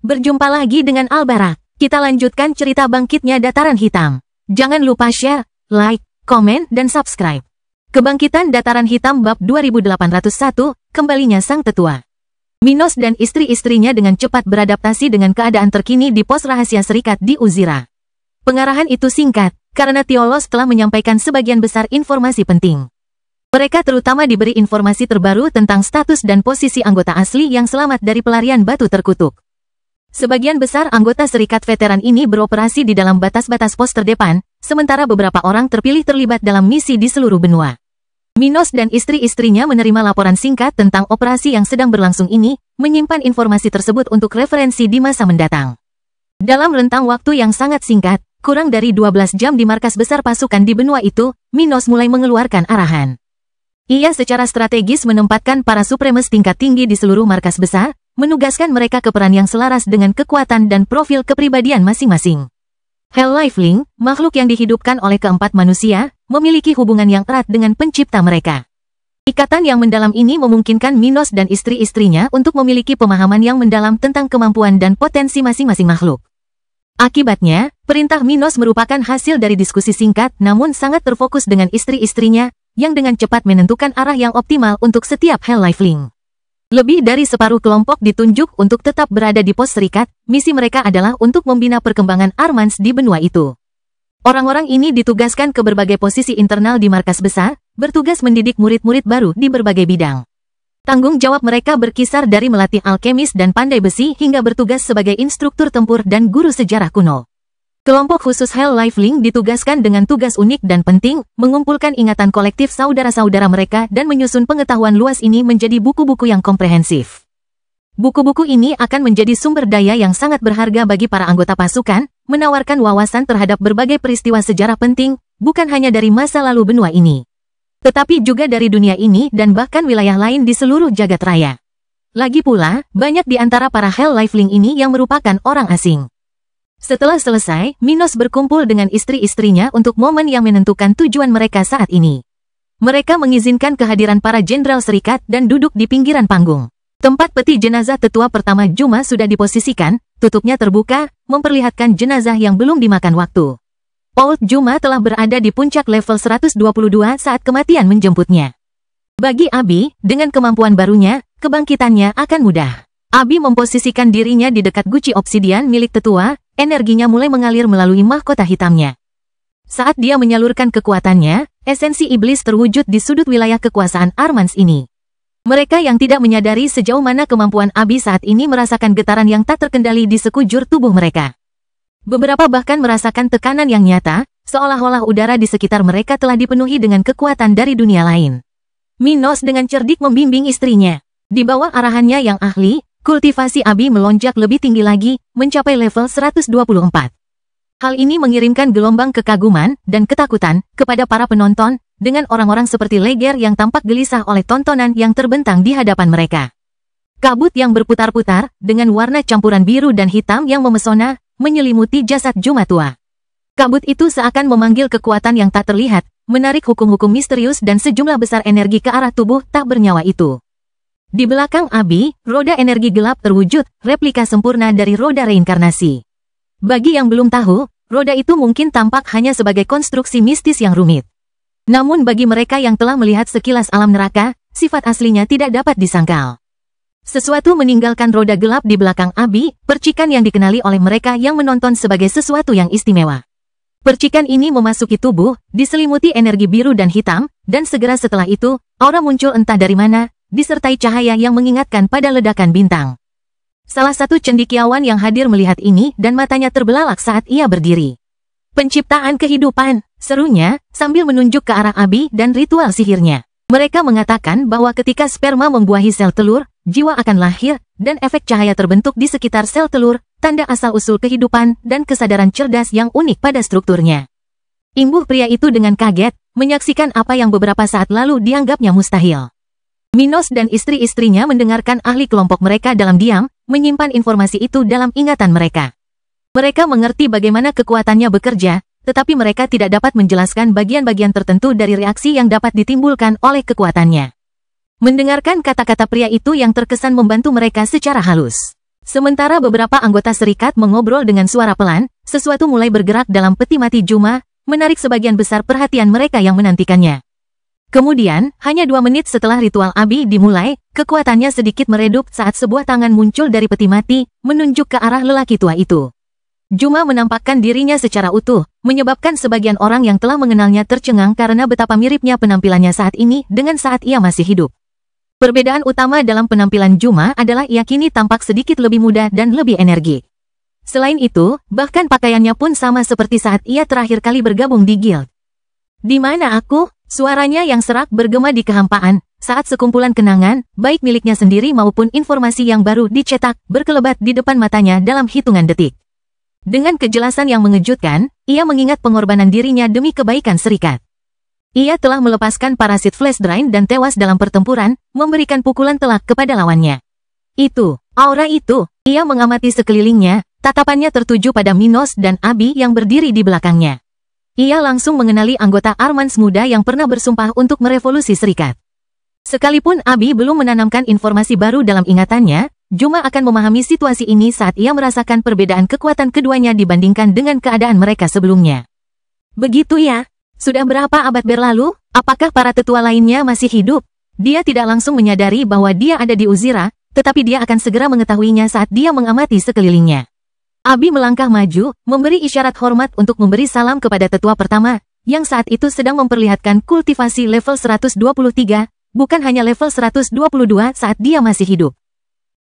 Berjumpa lagi dengan Albarak. Kita lanjutkan cerita bangkitnya Dataran Hitam. Jangan lupa share, like, komen, dan subscribe. Kebangkitan Dataran Hitam bab 2801, kembalinya sang tetua. Minos dan istri-istrinya dengan cepat beradaptasi dengan keadaan terkini di pos rahasia serikat di Uzira. Pengarahan itu singkat, karena Tiolos telah menyampaikan sebagian besar informasi penting. Mereka terutama diberi informasi terbaru tentang status dan posisi anggota asli yang selamat dari pelarian batu terkutuk. Sebagian besar anggota serikat veteran ini beroperasi di dalam batas-batas pos terdepan, sementara beberapa orang terpilih terlibat dalam misi di seluruh benua. Minos dan istri-istrinya menerima laporan singkat tentang operasi yang sedang berlangsung ini, menyimpan informasi tersebut untuk referensi di masa mendatang. Dalam rentang waktu yang sangat singkat, kurang dari 12 jam di markas besar pasukan di benua itu, Minos mulai mengeluarkan arahan. Ia secara strategis menempatkan para supremes tingkat tinggi di seluruh markas besar, menugaskan mereka ke peran yang selaras dengan kekuatan dan profil kepribadian masing-masing. Hell Lifelink, makhluk yang dihidupkan oleh keempat manusia, memiliki hubungan yang erat dengan pencipta mereka. Ikatan yang mendalam ini memungkinkan Minos dan istri-istrinya untuk memiliki pemahaman yang mendalam tentang kemampuan dan potensi masing-masing makhluk. Akibatnya, perintah Minos merupakan hasil dari diskusi singkat namun sangat terfokus dengan istri-istrinya, yang dengan cepat menentukan arah yang optimal untuk setiap Hell Lifelink. Lebih dari separuh kelompok ditunjuk untuk tetap berada di pos serikat, misi mereka adalah untuk membina perkembangan Armans di benua itu. Orang-orang ini ditugaskan ke berbagai posisi internal di markas besar, bertugas mendidik murid-murid baru di berbagai bidang. Tanggung jawab mereka berkisar dari melatih alkemis dan pandai besi hingga bertugas sebagai instruktur tempur dan guru sejarah kuno. Kelompok khusus Hell Lifelink ditugaskan dengan tugas unik dan penting, mengumpulkan ingatan kolektif saudara-saudara mereka dan menyusun pengetahuan luas ini menjadi buku-buku yang komprehensif. Buku-buku ini akan menjadi sumber daya yang sangat berharga bagi para anggota pasukan, menawarkan wawasan terhadap berbagai peristiwa sejarah penting, bukan hanya dari masa lalu benua ini, tetapi juga dari dunia ini dan bahkan wilayah lain di seluruh jagat raya. Lagi pula, banyak di antara para Hell Lifelink ini yang merupakan orang asing. Setelah selesai, Minos berkumpul dengan istri-istrinya untuk momen yang menentukan tujuan mereka saat ini. Mereka mengizinkan kehadiran para jenderal serikat dan duduk di pinggiran panggung. Tempat peti jenazah tetua pertama Juma sudah diposisikan, tutupnya terbuka, memperlihatkan jenazah yang belum dimakan waktu. Old Juma telah berada di puncak level 122 saat kematian menjemputnya. Bagi Abi, dengan kemampuan barunya, kebangkitannya akan mudah. Abi memposisikan dirinya di dekat guci obsidian milik tetua, energinya mulai mengalir melalui mahkota hitamnya. Saat dia menyalurkan kekuatannya, esensi iblis terwujud di sudut wilayah kekuasaan Armans ini. Mereka yang tidak menyadari sejauh mana kemampuan Abi saat ini merasakan getaran yang tak terkendali di sekujur tubuh mereka. Beberapa bahkan merasakan tekanan yang nyata, seolah-olah udara di sekitar mereka telah dipenuhi dengan kekuatan dari dunia lain. Minos dengan cerdik membimbing istrinya. Di bawah arahannya yang ahli, kultivasi Abi melonjak lebih tinggi lagi, mencapai level 124. Hal ini mengirimkan gelombang kekaguman dan ketakutan kepada para penonton, dengan orang-orang seperti Leger yang tampak gelisah oleh tontonan yang terbentang di hadapan mereka. Kabut yang berputar-putar, dengan warna campuran biru dan hitam yang memesona, menyelimuti jasad Juma tua. Kabut itu seakan memanggil kekuatan yang tak terlihat, menarik hukum-hukum misterius dan sejumlah besar energi ke arah tubuh tak bernyawa itu. Di belakang Abi, roda energi gelap terwujud, replika sempurna dari roda reinkarnasi. Bagi yang belum tahu, roda itu mungkin tampak hanya sebagai konstruksi mistis yang rumit. Namun bagi mereka yang telah melihat sekilas alam neraka, sifat aslinya tidak dapat disangkal. Sesuatu meninggalkan roda gelap di belakang Abi, percikan yang dikenali oleh mereka yang menonton sebagai sesuatu yang istimewa. Percikan ini memasuki tubuh, diselimuti energi biru dan hitam, dan segera setelah itu, aura muncul entah dari mana, disertai cahaya yang mengingatkan pada ledakan bintang. Salah satu cendekiawan yang hadir melihat ini dan matanya terbelalak saat ia berdiri. Penciptaan kehidupan, serunya, sambil menunjuk ke arah Abi dan ritual sihirnya. Mereka mengatakan bahwa ketika sperma membuahi sel telur, jiwa akan lahir, dan efek cahaya terbentuk di sekitar sel telur, tanda asal-usul kehidupan dan kesadaran cerdas yang unik pada strukturnya. Imbuh pria itu dengan kaget, menyaksikan apa yang beberapa saat lalu dianggapnya mustahil. Minos dan istri-istrinya mendengarkan ahli kelompok mereka dalam diam, menyimpan informasi itu dalam ingatan mereka. Mereka mengerti bagaimana kekuatannya bekerja, tetapi mereka tidak dapat menjelaskan bagian-bagian tertentu dari reaksi yang dapat ditimbulkan oleh kekuatannya. Mendengarkan kata-kata pria itu yang terkesan membantu mereka secara halus. Sementara beberapa anggota serikat mengobrol dengan suara pelan, sesuatu mulai bergerak dalam peti mati Juma, menarik sebagian besar perhatian mereka yang menantikannya. Kemudian, hanya 2 menit setelah ritual Abi dimulai, kekuatannya sedikit meredup saat sebuah tangan muncul dari peti mati, menunjuk ke arah lelaki tua itu. Juma menampakkan dirinya secara utuh, menyebabkan sebagian orang yang telah mengenalnya tercengang karena betapa miripnya penampilannya saat ini dengan saat ia masih hidup. Perbedaan utama dalam penampilan Juma adalah ia kini tampak sedikit lebih muda dan lebih energik. Selain itu, bahkan pakaiannya pun sama seperti saat ia terakhir kali bergabung di guild. "Di mana aku?" Suaranya yang serak bergema di kehampaan, saat sekumpulan kenangan, baik miliknya sendiri maupun informasi yang baru dicetak, berkelebat di depan matanya dalam hitungan detik. Dengan kejelasan yang mengejutkan, ia mengingat pengorbanan dirinya demi kebaikan serikat. Ia telah melepaskan parasit flash drain dan tewas dalam pertempuran, memberikan pukulan telak kepada lawannya. Aura itu, ia mengamati sekelilingnya, tatapannya tertuju pada Minos dan Abi yang berdiri di belakangnya. Ia langsung mengenali anggota Armans muda yang pernah bersumpah untuk merevolusi serikat. Sekalipun Abi belum menanamkan informasi baru dalam ingatannya, Juma akan memahami situasi ini saat ia merasakan perbedaan kekuatan keduanya dibandingkan dengan keadaan mereka sebelumnya. "Begitu ya? Sudah berapa abad berlalu? Apakah para tetua lainnya masih hidup?" Dia tidak langsung menyadari bahwa dia ada di Uzira, tetapi dia akan segera mengetahuinya saat dia mengamati sekelilingnya. Abi melangkah maju, memberi isyarat hormat untuk memberi salam kepada tetua pertama, yang saat itu sedang memperlihatkan kultivasi level 123, bukan hanya level 122 saat dia masih hidup.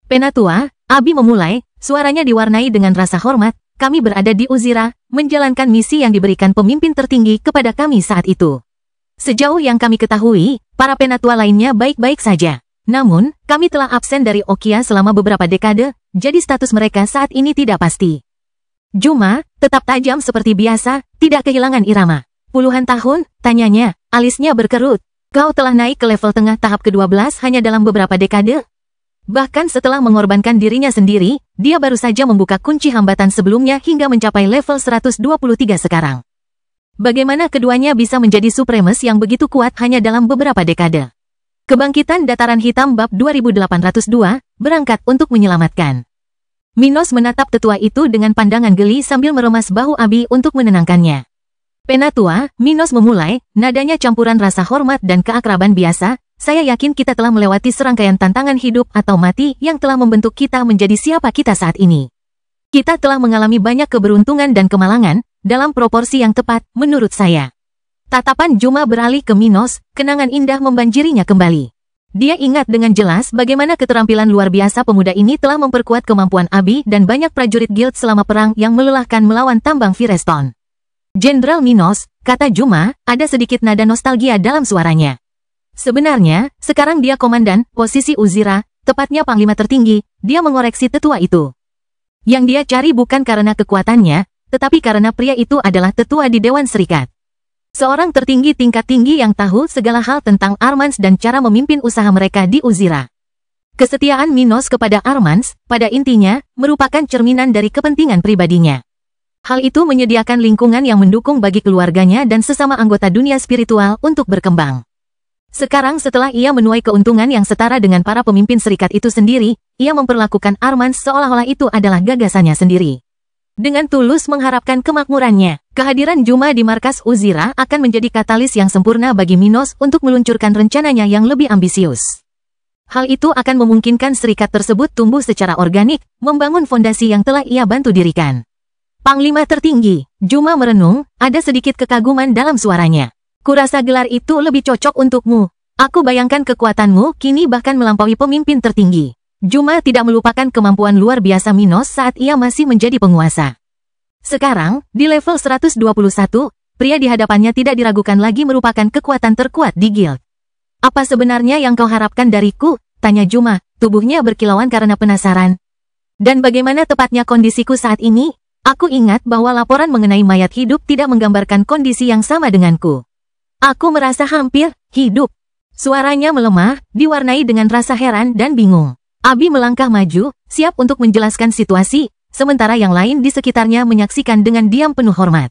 "Penatua," Abi memulai, suaranya diwarnai dengan rasa hormat, "kami berada di Uzira, menjalankan misi yang diberikan pemimpin tertinggi kepada kami saat itu. Sejauh yang kami ketahui, para penatua lainnya baik-baik saja. Namun, kami telah absen dari Okia selama beberapa dekade, jadi status mereka saat ini tidak pasti." Juma, tetap tajam seperti biasa, tidak kehilangan irama. "Puluhan tahun?" tanyanya, alisnya berkerut. "Kau telah naik ke level tengah tahap ke-12 hanya dalam beberapa dekade?" Bahkan setelah mengorbankan dirinya sendiri, dia baru saja membuka kunci hambatan sebelumnya hingga mencapai level 123 sekarang. Bagaimana keduanya bisa menjadi supremes yang begitu kuat hanya dalam beberapa dekade? Kebangkitan Dataran Hitam bab 2802, berangkat untuk menyelamatkan. Minos menatap tetua itu dengan pandangan geli sambil meremas bahu Abi untuk menenangkannya. "Penatua," Minos memulai, nadanya campuran rasa hormat dan keakraban biasa, "saya yakin kita telah melewati serangkaian tantangan hidup atau mati yang telah membentuk kita menjadi siapa kita saat ini. Kita telah mengalami banyak keberuntungan dan kemalangan, dalam proporsi yang tepat, menurut saya." Tatapan Juma beralih ke Minos, kenangan indah membanjirinya kembali. Dia ingat dengan jelas bagaimana keterampilan luar biasa pemuda ini telah memperkuat kemampuan Abi dan banyak prajurit guild selama perang yang melelahkan melawan tambang Firestone. "Jenderal Minos," kata Juma, ada sedikit nada nostalgia dalam suaranya. Sebenarnya, sekarang dia komandan, posisi Uzira, tepatnya panglima tertinggi, dia mengoreksi tetua itu. Yang dia cari bukan karena kekuatannya, tetapi karena pria itu adalah tetua di Dewan Serikat. Seorang tertinggi tingkat tinggi yang tahu segala hal tentang Armans dan cara memimpin usaha mereka di Uzira. Kesetiaan Minos kepada Armans, pada intinya, merupakan cerminan dari kepentingan pribadinya. Hal itu menyediakan lingkungan yang mendukung bagi keluarganya dan sesama anggota dunia spiritual untuk berkembang. Sekarang setelah ia menuai keuntungan yang setara dengan para pemimpin serikat itu sendiri, ia memperlakukan Armans seolah-olah itu adalah gagasannya sendiri. Dengan tulus mengharapkan kemakmurannya, kehadiran Juma di markas Uzira akan menjadi katalis yang sempurna bagi Minos untuk meluncurkan rencananya yang lebih ambisius. Hal itu akan memungkinkan serikat tersebut tumbuh secara organik, membangun fondasi yang telah ia bantu dirikan. "Panglima tertinggi," Juma merenung, ada sedikit kekaguman dalam suaranya. "Kurasa gelar itu lebih cocok untukmu. Aku bayangkan kekuatanmu kini bahkan melampaui pemimpin tertinggi." Juma tidak melupakan kemampuan luar biasa Minos saat ia masih menjadi penguasa. Sekarang, di level 121, pria di hadapannya tidak diragukan lagi merupakan kekuatan terkuat di guild. "Apa sebenarnya yang kau harapkan dariku?" tanya Juma, tubuhnya berkilauan karena penasaran. "Dan bagaimana tepatnya kondisiku saat ini? Aku ingat bahwa laporan mengenai mayat hidup tidak menggambarkan kondisi yang sama denganku. Aku merasa hampir hidup." Suaranya melemah, diwarnai dengan rasa heran dan bingung. Abi melangkah maju, siap untuk menjelaskan situasi, sementara yang lain di sekitarnya menyaksikan dengan diam penuh hormat.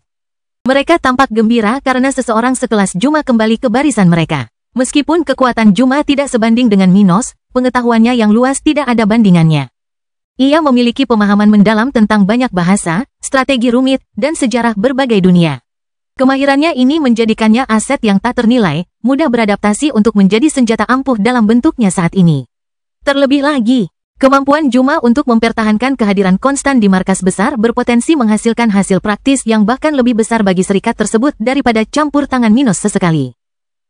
Mereka tampak gembira karena seseorang sekelas Juma kembali ke barisan mereka. Meskipun kekuatan Juma tidak sebanding dengan Minos, pengetahuannya yang luas tidak ada bandingannya. Ia memiliki pemahaman mendalam tentang banyak bahasa, strategi rumit, dan sejarah berbagai dunia. Kemahirannya ini menjadikannya aset yang tak ternilai, mudah beradaptasi untuk menjadi senjata ampuh dalam bentuknya saat ini. Terlebih lagi, kemampuan Juma untuk mempertahankan kehadiran konstan di markas besar berpotensi menghasilkan hasil praktis yang bahkan lebih besar bagi serikat tersebut daripada campur tangan Minos sesekali.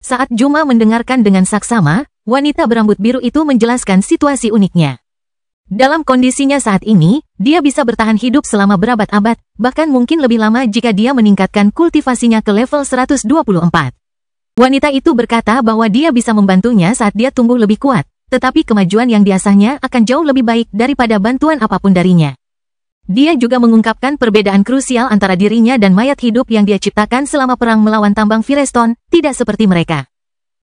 Saat Juma mendengarkan dengan saksama, wanita berambut biru itu menjelaskan situasi uniknya. Dalam kondisinya saat ini, dia bisa bertahan hidup selama berabad-abad, bahkan mungkin lebih lama jika dia meningkatkan kultivasinya ke level 124. Wanita itu berkata bahwa dia bisa membantunya saat dia tumbuh lebih kuat, tetapi kemajuan yang diasahnya akan jauh lebih baik daripada bantuan apapun darinya. Dia juga mengungkapkan perbedaan krusial antara dirinya dan mayat hidup yang dia ciptakan selama perang melawan tambang Firestone, tidak seperti mereka.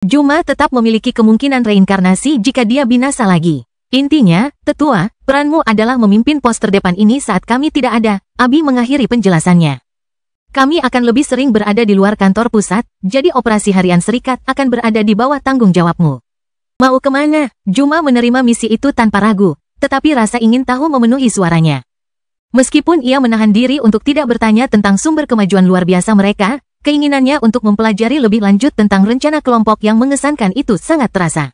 Juma tetap memiliki kemungkinan reinkarnasi jika dia binasa lagi. Intinya, tetua, peranmu adalah memimpin pos terdepan ini saat kami tidak ada, Abi mengakhiri penjelasannya. Kami akan lebih sering berada di luar kantor pusat, jadi operasi harian serikat akan berada di bawah tanggung jawabmu. Mau kemana? Juma menerima misi itu tanpa ragu, tetapi rasa ingin tahu memenuhi suaranya. Meskipun ia menahan diri untuk tidak bertanya tentang sumber kemajuan luar biasa mereka, keinginannya untuk mempelajari lebih lanjut tentang rencana kelompok yang mengesankan itu sangat terasa.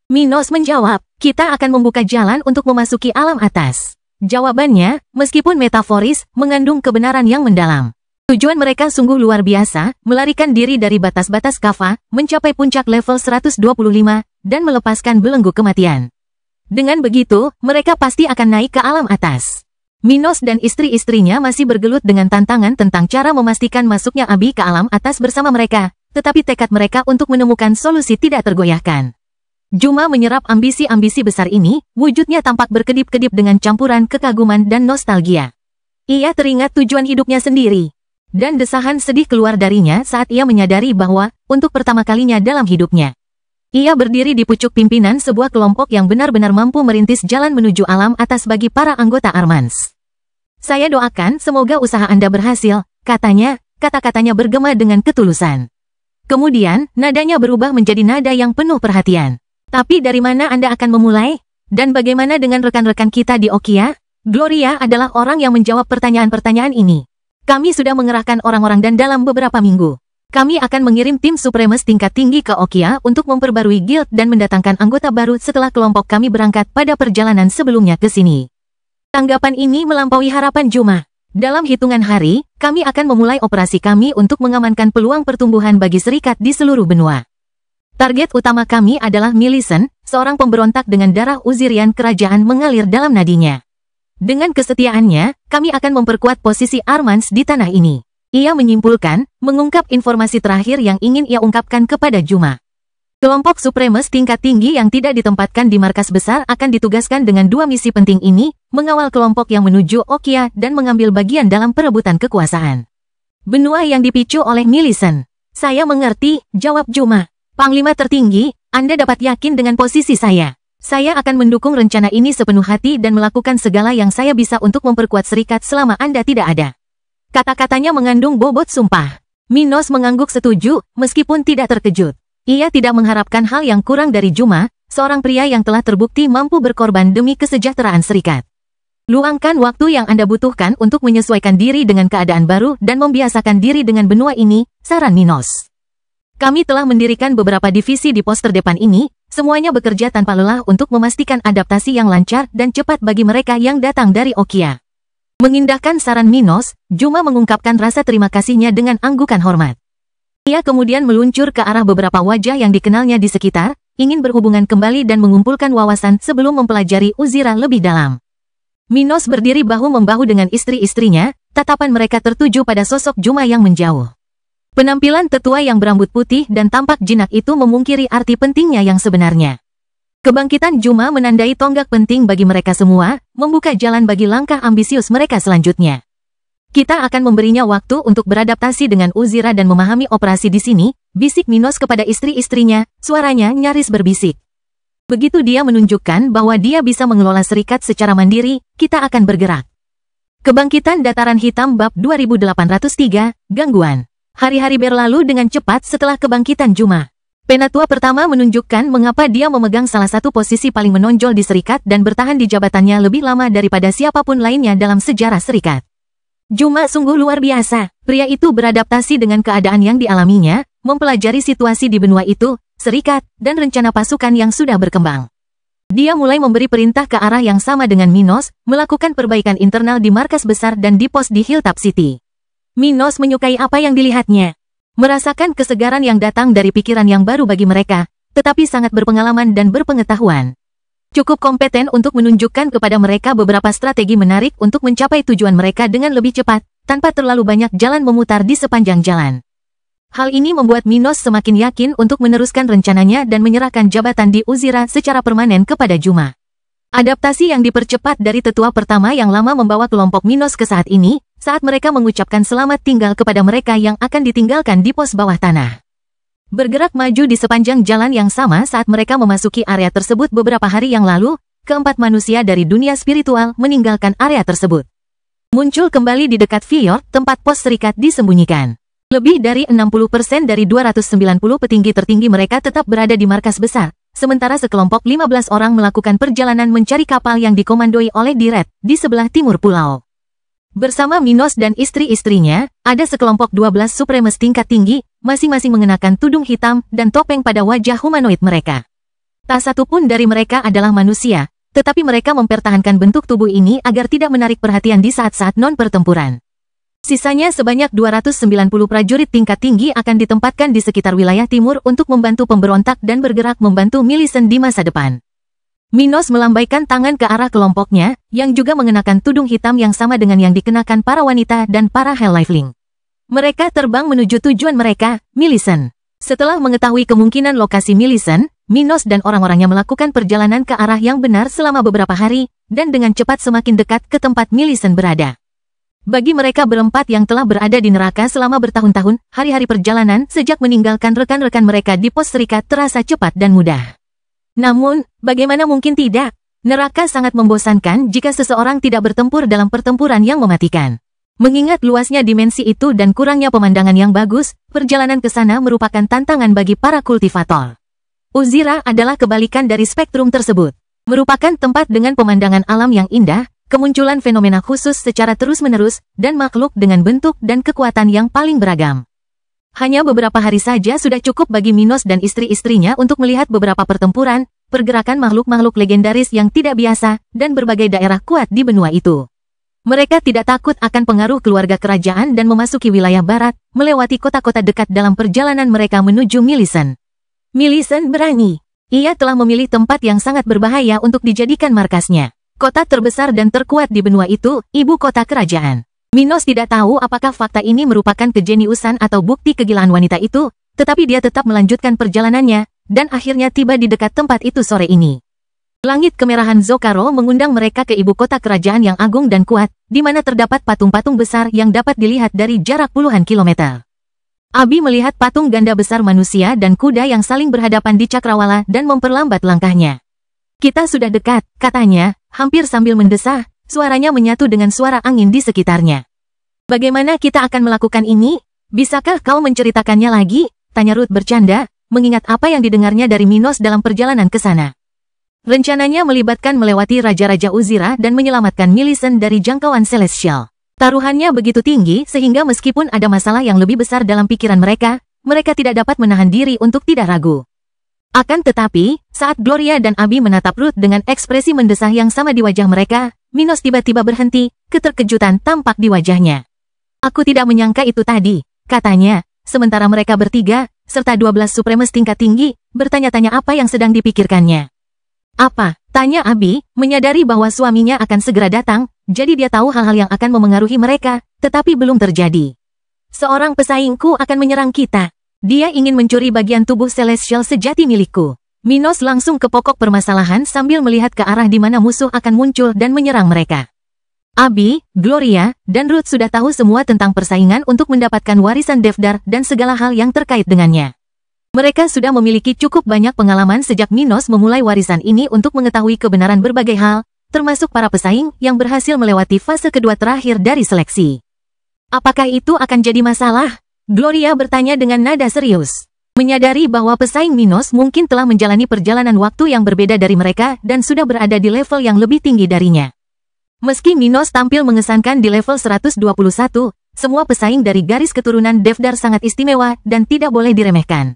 Minos menjawab, kita akan membuka jalan untuk memasuki alam atas. Jawabannya, meskipun metaforis, mengandung kebenaran yang mendalam. Tujuan mereka sungguh luar biasa, melarikan diri dari batas-batas kava, mencapai puncak level 125, dan melepaskan belenggu kematian. Dengan begitu, mereka pasti akan naik ke alam atas. Minos dan istri-istrinya masih bergelut dengan tantangan tentang cara memastikan masuknya Abi ke alam atas bersama mereka, tetapi tekad mereka untuk menemukan solusi tidak tergoyahkan. Juma menyerap ambisi-ambisi besar ini, wujudnya tampak berkedip-kedip dengan campuran kekaguman dan nostalgia. Ia teringat tujuan hidupnya sendiri. Dan desahan sedih keluar darinya saat ia menyadari bahwa, untuk pertama kalinya dalam hidupnya, ia berdiri di pucuk pimpinan sebuah kelompok yang benar-benar mampu merintis jalan menuju alam atas bagi para anggota Armans. Saya doakan semoga usaha Anda berhasil, katanya, kata-katanya bergema dengan ketulusan. Kemudian, nadanya berubah menjadi nada yang penuh perhatian. Tapi dari mana Anda akan memulai? Dan bagaimana dengan rekan-rekan kita di Okia? Gloria adalah orang yang menjawab pertanyaan-pertanyaan ini. Kami sudah mengerahkan orang-orang dan dalam beberapa minggu, kami akan mengirim tim Supremes tingkat tinggi ke Okia untuk memperbarui guild dan mendatangkan anggota baru setelah kelompok kami berangkat pada perjalanan sebelumnya ke sini. Tanggapan ini melampaui harapan Juma. Dalam hitungan hari, kami akan memulai operasi kami untuk mengamankan peluang pertumbuhan bagi serikat di seluruh benua. Target utama kami adalah Millicent, seorang pemberontak dengan darah Uzirian kerajaan mengalir dalam nadinya. Dengan kesetiaannya, kami akan memperkuat posisi Armans di tanah ini. Ia menyimpulkan, mengungkap informasi terakhir yang ingin ia ungkapkan kepada Juma. Kelompok Supremes tingkat tinggi yang tidak ditempatkan di markas besar akan ditugaskan dengan dua misi penting ini, mengawal kelompok yang menuju Okia dan mengambil bagian dalam perebutan kekuasaan. Benua yang dipicu oleh Millicent. Saya mengerti, jawab Juma. Panglima tertinggi, Anda dapat yakin dengan posisi saya. Saya akan mendukung rencana ini sepenuh hati dan melakukan segala yang saya bisa untuk memperkuat serikat selama Anda tidak ada. Kata-katanya mengandung bobot sumpah. Minos mengangguk setuju, meskipun tidak terkejut. Ia tidak mengharapkan hal yang kurang dari Juma, seorang pria yang telah terbukti mampu berkorban demi kesejahteraan serikat. Luangkan waktu yang Anda butuhkan untuk menyesuaikan diri dengan keadaan baru dan membiasakan diri dengan benua ini, saran Minos. Kami telah mendirikan beberapa divisi di pos terdepan ini, semuanya bekerja tanpa lelah untuk memastikan adaptasi yang lancar dan cepat bagi mereka yang datang dari Okia. Mengindahkan saran Minos, Juma mengungkapkan rasa terima kasihnya dengan anggukan hormat. Ia kemudian meluncur ke arah beberapa wajah yang dikenalnya di sekitar, ingin berhubungan kembali dan mengumpulkan wawasan sebelum mempelajari Uzira lebih dalam. Minos berdiri bahu-membahu dengan istri-istrinya, tatapan mereka tertuju pada sosok Juma yang menjauh. Penampilan tetua yang berambut putih dan tampak jinak itu memungkiri arti pentingnya yang sebenarnya. Kebangkitan Juma menandai tonggak penting bagi mereka semua, membuka jalan bagi langkah ambisius mereka selanjutnya. Kita akan memberinya waktu untuk beradaptasi dengan Uzira dan memahami operasi di sini, bisik Minos kepada istri-istrinya, suaranya nyaris berbisik. Begitu dia menunjukkan bahwa dia bisa mengelola serikat secara mandiri, kita akan bergerak. Kebangkitan Dataran Hitam Bab 2803, Gangguan. Hari-hari berlalu dengan cepat setelah kebangkitan Juma. Penatua pertama menunjukkan mengapa dia memegang salah satu posisi paling menonjol di serikat dan bertahan di jabatannya lebih lama daripada siapapun lainnya dalam sejarah serikat. Juma sungguh luar biasa. Pria itu beradaptasi dengan keadaan yang dialaminya, mempelajari situasi di benua itu, serikat, dan rencana pasukan yang sudah berkembang. Dia mulai memberi perintah ke arah yang sama dengan Minos, melakukan perbaikan internal di markas besar dan di pos di Hilltop City. Minos menyukai apa yang dilihatnya. Merasakan kesegaran yang datang dari pikiran yang baru bagi mereka, tetapi sangat berpengalaman dan berpengetahuan. Cukup kompeten untuk menunjukkan kepada mereka beberapa strategi menarik untuk mencapai tujuan mereka dengan lebih cepat, tanpa terlalu banyak jalan memutar di sepanjang jalan. Hal ini membuat Minos semakin yakin untuk meneruskan rencananya dan menyerahkan jabatan di Uzira secara permanen kepada Juma. Adaptasi yang dipercepat dari tetua pertama yang lama membawa kelompok Minos ke saat ini, saat mereka mengucapkan selamat tinggal kepada mereka yang akan ditinggalkan di pos bawah tanah. Bergerak maju di sepanjang jalan yang sama saat mereka memasuki area tersebut beberapa hari yang lalu, keempat manusia dari dunia spiritual meninggalkan area tersebut. Muncul kembali di dekat Fjord, tempat pos serikat disembunyikan. Lebih dari 60% dari 290 petinggi tertinggi mereka tetap berada di markas besar, sementara sekelompok 15 orang melakukan perjalanan mencari kapal yang dikomandoi oleh Diret, di sebelah timur pulau. Bersama Minos dan istri-istrinya, ada sekelompok 12 supremes tingkat tinggi, masing-masing mengenakan tudung hitam dan topeng pada wajah humanoid mereka. Tak satu pun dari mereka adalah manusia, tetapi mereka mempertahankan bentuk tubuh ini agar tidak menarik perhatian di saat-saat non-pertempuran. Sisanya sebanyak 290 prajurit tingkat tinggi akan ditempatkan di sekitar wilayah timur untuk membantu pemberontak dan bergerak membantu Millicent di masa depan. Minos melambaikan tangan ke arah kelompoknya, yang juga mengenakan tudung hitam yang sama dengan yang dikenakan para wanita dan para Hellifling. Mereka terbang menuju tujuan mereka, Millicent. Setelah mengetahui kemungkinan lokasi Millicent, Minos dan orang-orangnya melakukan perjalanan ke arah yang benar selama beberapa hari, dan dengan cepat semakin dekat ke tempat Millicent berada. Bagi mereka berempat yang telah berada di neraka selama bertahun-tahun, hari-hari perjalanan sejak meninggalkan rekan-rekan mereka di pos serikat terasa cepat dan mudah. Namun, bagaimana mungkin tidak? Neraka sangat membosankan jika seseorang tidak bertempur dalam pertempuran yang mematikan. Mengingat luasnya dimensi itu dan kurangnya pemandangan yang bagus, perjalanan ke sana merupakan tantangan bagi para kultivator. Uzira adalah kebalikan dari spektrum tersebut. Merupakan tempat dengan pemandangan alam yang indah, kemunculan fenomena khusus secara terus-menerus, dan makhluk dengan bentuk dan kekuatan yang paling beragam. Hanya beberapa hari saja sudah cukup bagi Minos dan istri-istrinya untuk melihat beberapa pertempuran, pergerakan makhluk-makhluk legendaris yang tidak biasa, dan berbagai daerah kuat di benua itu. Mereka tidak takut akan pengaruh keluarga kerajaan dan memasuki wilayah barat, melewati kota-kota dekat dalam perjalanan mereka menuju Millicent. Millicent berani. Ia telah memilih tempat yang sangat berbahaya untuk dijadikan markasnya. Kota terbesar dan terkuat di benua itu, ibu kota kerajaan. Minos tidak tahu apakah fakta ini merupakan kejeniusan atau bukti kegilaan wanita itu, tetapi dia tetap melanjutkan perjalanannya, dan akhirnya tiba di dekat tempat itu sore ini. Langit kemerahan Zokaro mengundang mereka ke ibu kota kerajaan yang agung dan kuat, di mana terdapat patung-patung besar yang dapat dilihat dari jarak puluhan kilometer. Abi melihat patung ganda besar manusia dan kuda yang saling berhadapan di cakrawala dan memperlambat langkahnya. Kita sudah dekat, katanya, hampir sambil mendesah, suaranya menyatu dengan suara angin di sekitarnya. Bagaimana kita akan melakukan ini? Bisakah kau menceritakannya lagi? Tanya Ruth bercanda, mengingat apa yang didengarnya dari Minos dalam perjalanan ke sana. Rencananya melibatkan melewati Raja-Raja Uzira dan menyelamatkan Millicent dari jangkauan Celestial. Taruhannya begitu tinggi sehingga meskipun ada masalah yang lebih besar dalam pikiran mereka, mereka tidak dapat menahan diri untuk tidak ragu. Akan tetapi, saat Gloria dan Abi menatap Ruth dengan ekspresi mendesah yang sama di wajah mereka, Minos tiba-tiba berhenti, keterkejutan tampak di wajahnya. Aku tidak menyangka itu tadi, katanya, sementara mereka bertiga, serta 12 supremes tingkat tinggi, bertanya-tanya apa yang sedang dipikirkannya. Apa? Tanya Abi, menyadari bahwa suaminya akan segera datang, jadi dia tahu hal-hal yang akan memengaruhi mereka, tetapi belum terjadi. Seorang pesaingku akan menyerang kita. Dia ingin mencuri bagian tubuh Celestial sejati milikku. Minos langsung ke pokok permasalahan sambil melihat ke arah di mana musuh akan muncul dan menyerang mereka. Abi, Gloria, dan Ruth sudah tahu semua tentang persaingan untuk mendapatkan warisan Devdar dan segala hal yang terkait dengannya. Mereka sudah memiliki cukup banyak pengalaman sejak Minos memulai warisan ini untuk mengetahui kebenaran berbagai hal, termasuk para pesaing yang berhasil melewati fase kedua terakhir dari seleksi. Apakah itu akan jadi masalah? Gloria bertanya dengan nada serius. Menyadari bahwa pesaing Minos mungkin telah menjalani perjalanan waktu yang berbeda dari mereka dan sudah berada di level yang lebih tinggi darinya. Meski Minos tampil mengesankan di level 121, semua pesaing dari garis keturunan Devdar sangat istimewa dan tidak boleh diremehkan.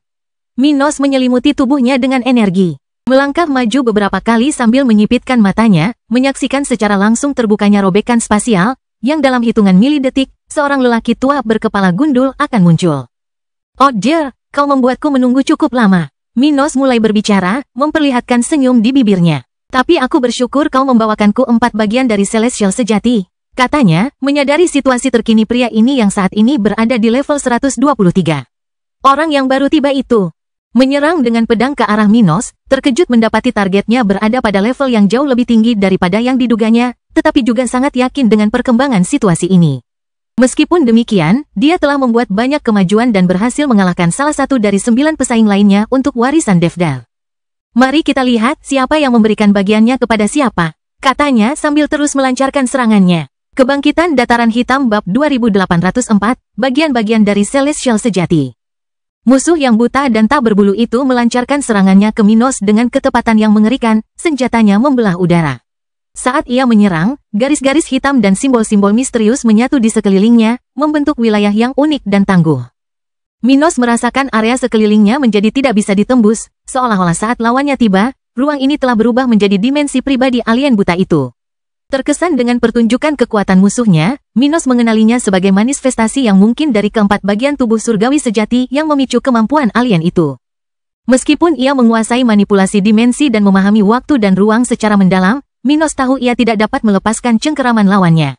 Minos menyelimuti tubuhnya dengan energi. Melangkah maju beberapa kali sambil menyipitkan matanya, menyaksikan secara langsung terbukanya robekan spasial, yang dalam hitungan milidetik, seorang lelaki tua berkepala gundul akan muncul. "Oh dear, kau membuatku menunggu cukup lama." Minos mulai berbicara, memperlihatkan senyum di bibirnya. "Tapi aku bersyukur kau membawakanku 4 bagian dari Celestial sejati," katanya, menyadari situasi terkini pria ini yang saat ini berada di level 123. Orang yang baru tiba itu menyerang dengan pedang ke arah Minos, terkejut mendapati targetnya berada pada level yang jauh lebih tinggi daripada yang diduganya, tetapi juga sangat yakin dengan perkembangan situasi ini. Meskipun demikian, dia telah membuat banyak kemajuan dan berhasil mengalahkan salah satu dari 9 pesaing lainnya untuk warisan Devdar. "Mari kita lihat siapa yang memberikan bagiannya kepada siapa," katanya sambil terus melancarkan serangannya. Kebangkitan Dataran Hitam Bab 2804, bagian-bagian dari Celestial sejati. Musuh yang buta dan tak berbulu itu melancarkan serangannya ke Minos dengan ketepatan yang mengerikan, senjatanya membelah udara. Saat ia menyerang, garis-garis hitam dan simbol-simbol misterius menyatu di sekelilingnya, membentuk wilayah yang unik dan tangguh. Minos merasakan area sekelilingnya menjadi tidak bisa ditembus, seolah-olah saat lawannya tiba, ruang ini telah berubah menjadi dimensi pribadi alien buta itu. Terkesan dengan pertunjukan kekuatan musuhnya, Minos mengenalinya sebagai manifestasi yang mungkin dari keempat bagian tubuh surgawi sejati yang memicu kemampuan alien itu. Meskipun ia menguasai manipulasi dimensi dan memahami waktu dan ruang secara mendalam, Minos tahu ia tidak dapat melepaskan cengkeraman lawannya.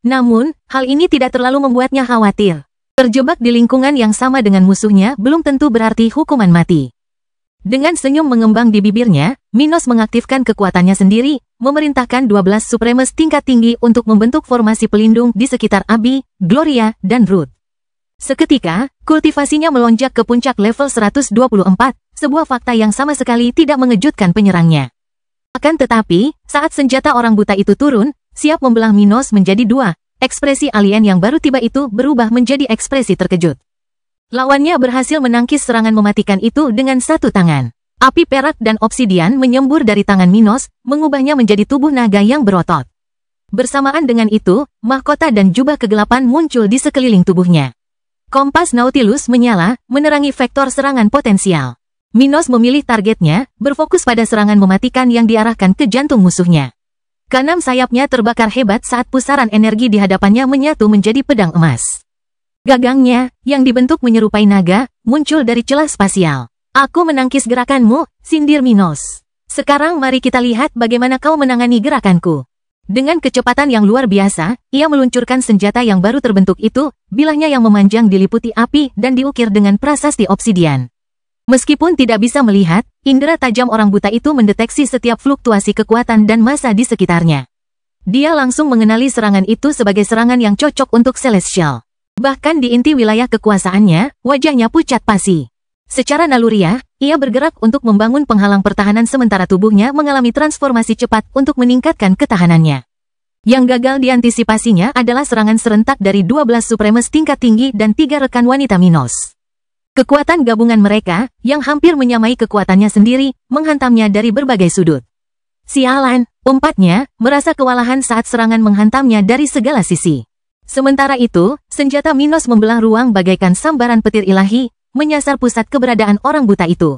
Namun, hal ini tidak terlalu membuatnya khawatir. Terjebak di lingkungan yang sama dengan musuhnya belum tentu berarti hukuman mati. Dengan senyum mengembang di bibirnya, Minos mengaktifkan kekuatannya sendiri, memerintahkan 12 Supremes tingkat tinggi untuk membentuk formasi pelindung di sekitar Abi, Gloria, dan Ruth. Seketika, kultivasinya melonjak ke puncak level 124, sebuah fakta yang sama sekali tidak mengejutkan penyerangnya. Akan tetapi, saat senjata orang buta itu turun, siap membelah Minos menjadi 2, ekspresi alien yang baru tiba itu berubah menjadi ekspresi terkejut. Lawannya berhasil menangkis serangan mematikan itu dengan satu tangan. Api perak dan obsidian menyembur dari tangan Minos, mengubahnya menjadi tubuh naga yang berotot. Bersamaan dengan itu, mahkota dan jubah kegelapan muncul di sekeliling tubuhnya. Kompas Nautilus menyala, menerangi vektor serangan potensial. Minos memilih targetnya, berfokus pada serangan mematikan yang diarahkan ke jantung musuhnya. Keenam sayapnya terbakar hebat saat pusaran energi di hadapannya menyatu menjadi pedang emas. Gagangnya, yang dibentuk menyerupai naga, muncul dari celah spasial. "Aku menangkis gerakanmu," sindir Minos. "Sekarang mari kita lihat bagaimana kau menangani gerakanku." Dengan kecepatan yang luar biasa, ia meluncurkan senjata yang baru terbentuk itu, bilahnya yang memanjang diliputi api dan diukir dengan prasasti obsidian. Meskipun tidak bisa melihat, indera tajam orang buta itu mendeteksi setiap fluktuasi kekuatan dan massa di sekitarnya. Dia langsung mengenali serangan itu sebagai serangan yang cocok untuk Celestial. Bahkan di inti wilayah kekuasaannya, wajahnya pucat pasi. Secara naluriah, ia bergerak untuk membangun penghalang pertahanan sementara tubuhnya mengalami transformasi cepat untuk meningkatkan ketahanannya. Yang gagal diantisipasinya adalah serangan serentak dari 12 Supremes tingkat tinggi dan 3 rekan wanita Minos. Kekuatan gabungan mereka, yang hampir menyamai kekuatannya sendiri, menghantamnya dari berbagai sudut. Sialan, umpatnya, merasa kewalahan saat serangan menghantamnya dari segala sisi. Sementara itu, senjata Minos membelah ruang bagaikan sambaran petir ilahi, menyasar pusat keberadaan orang buta itu.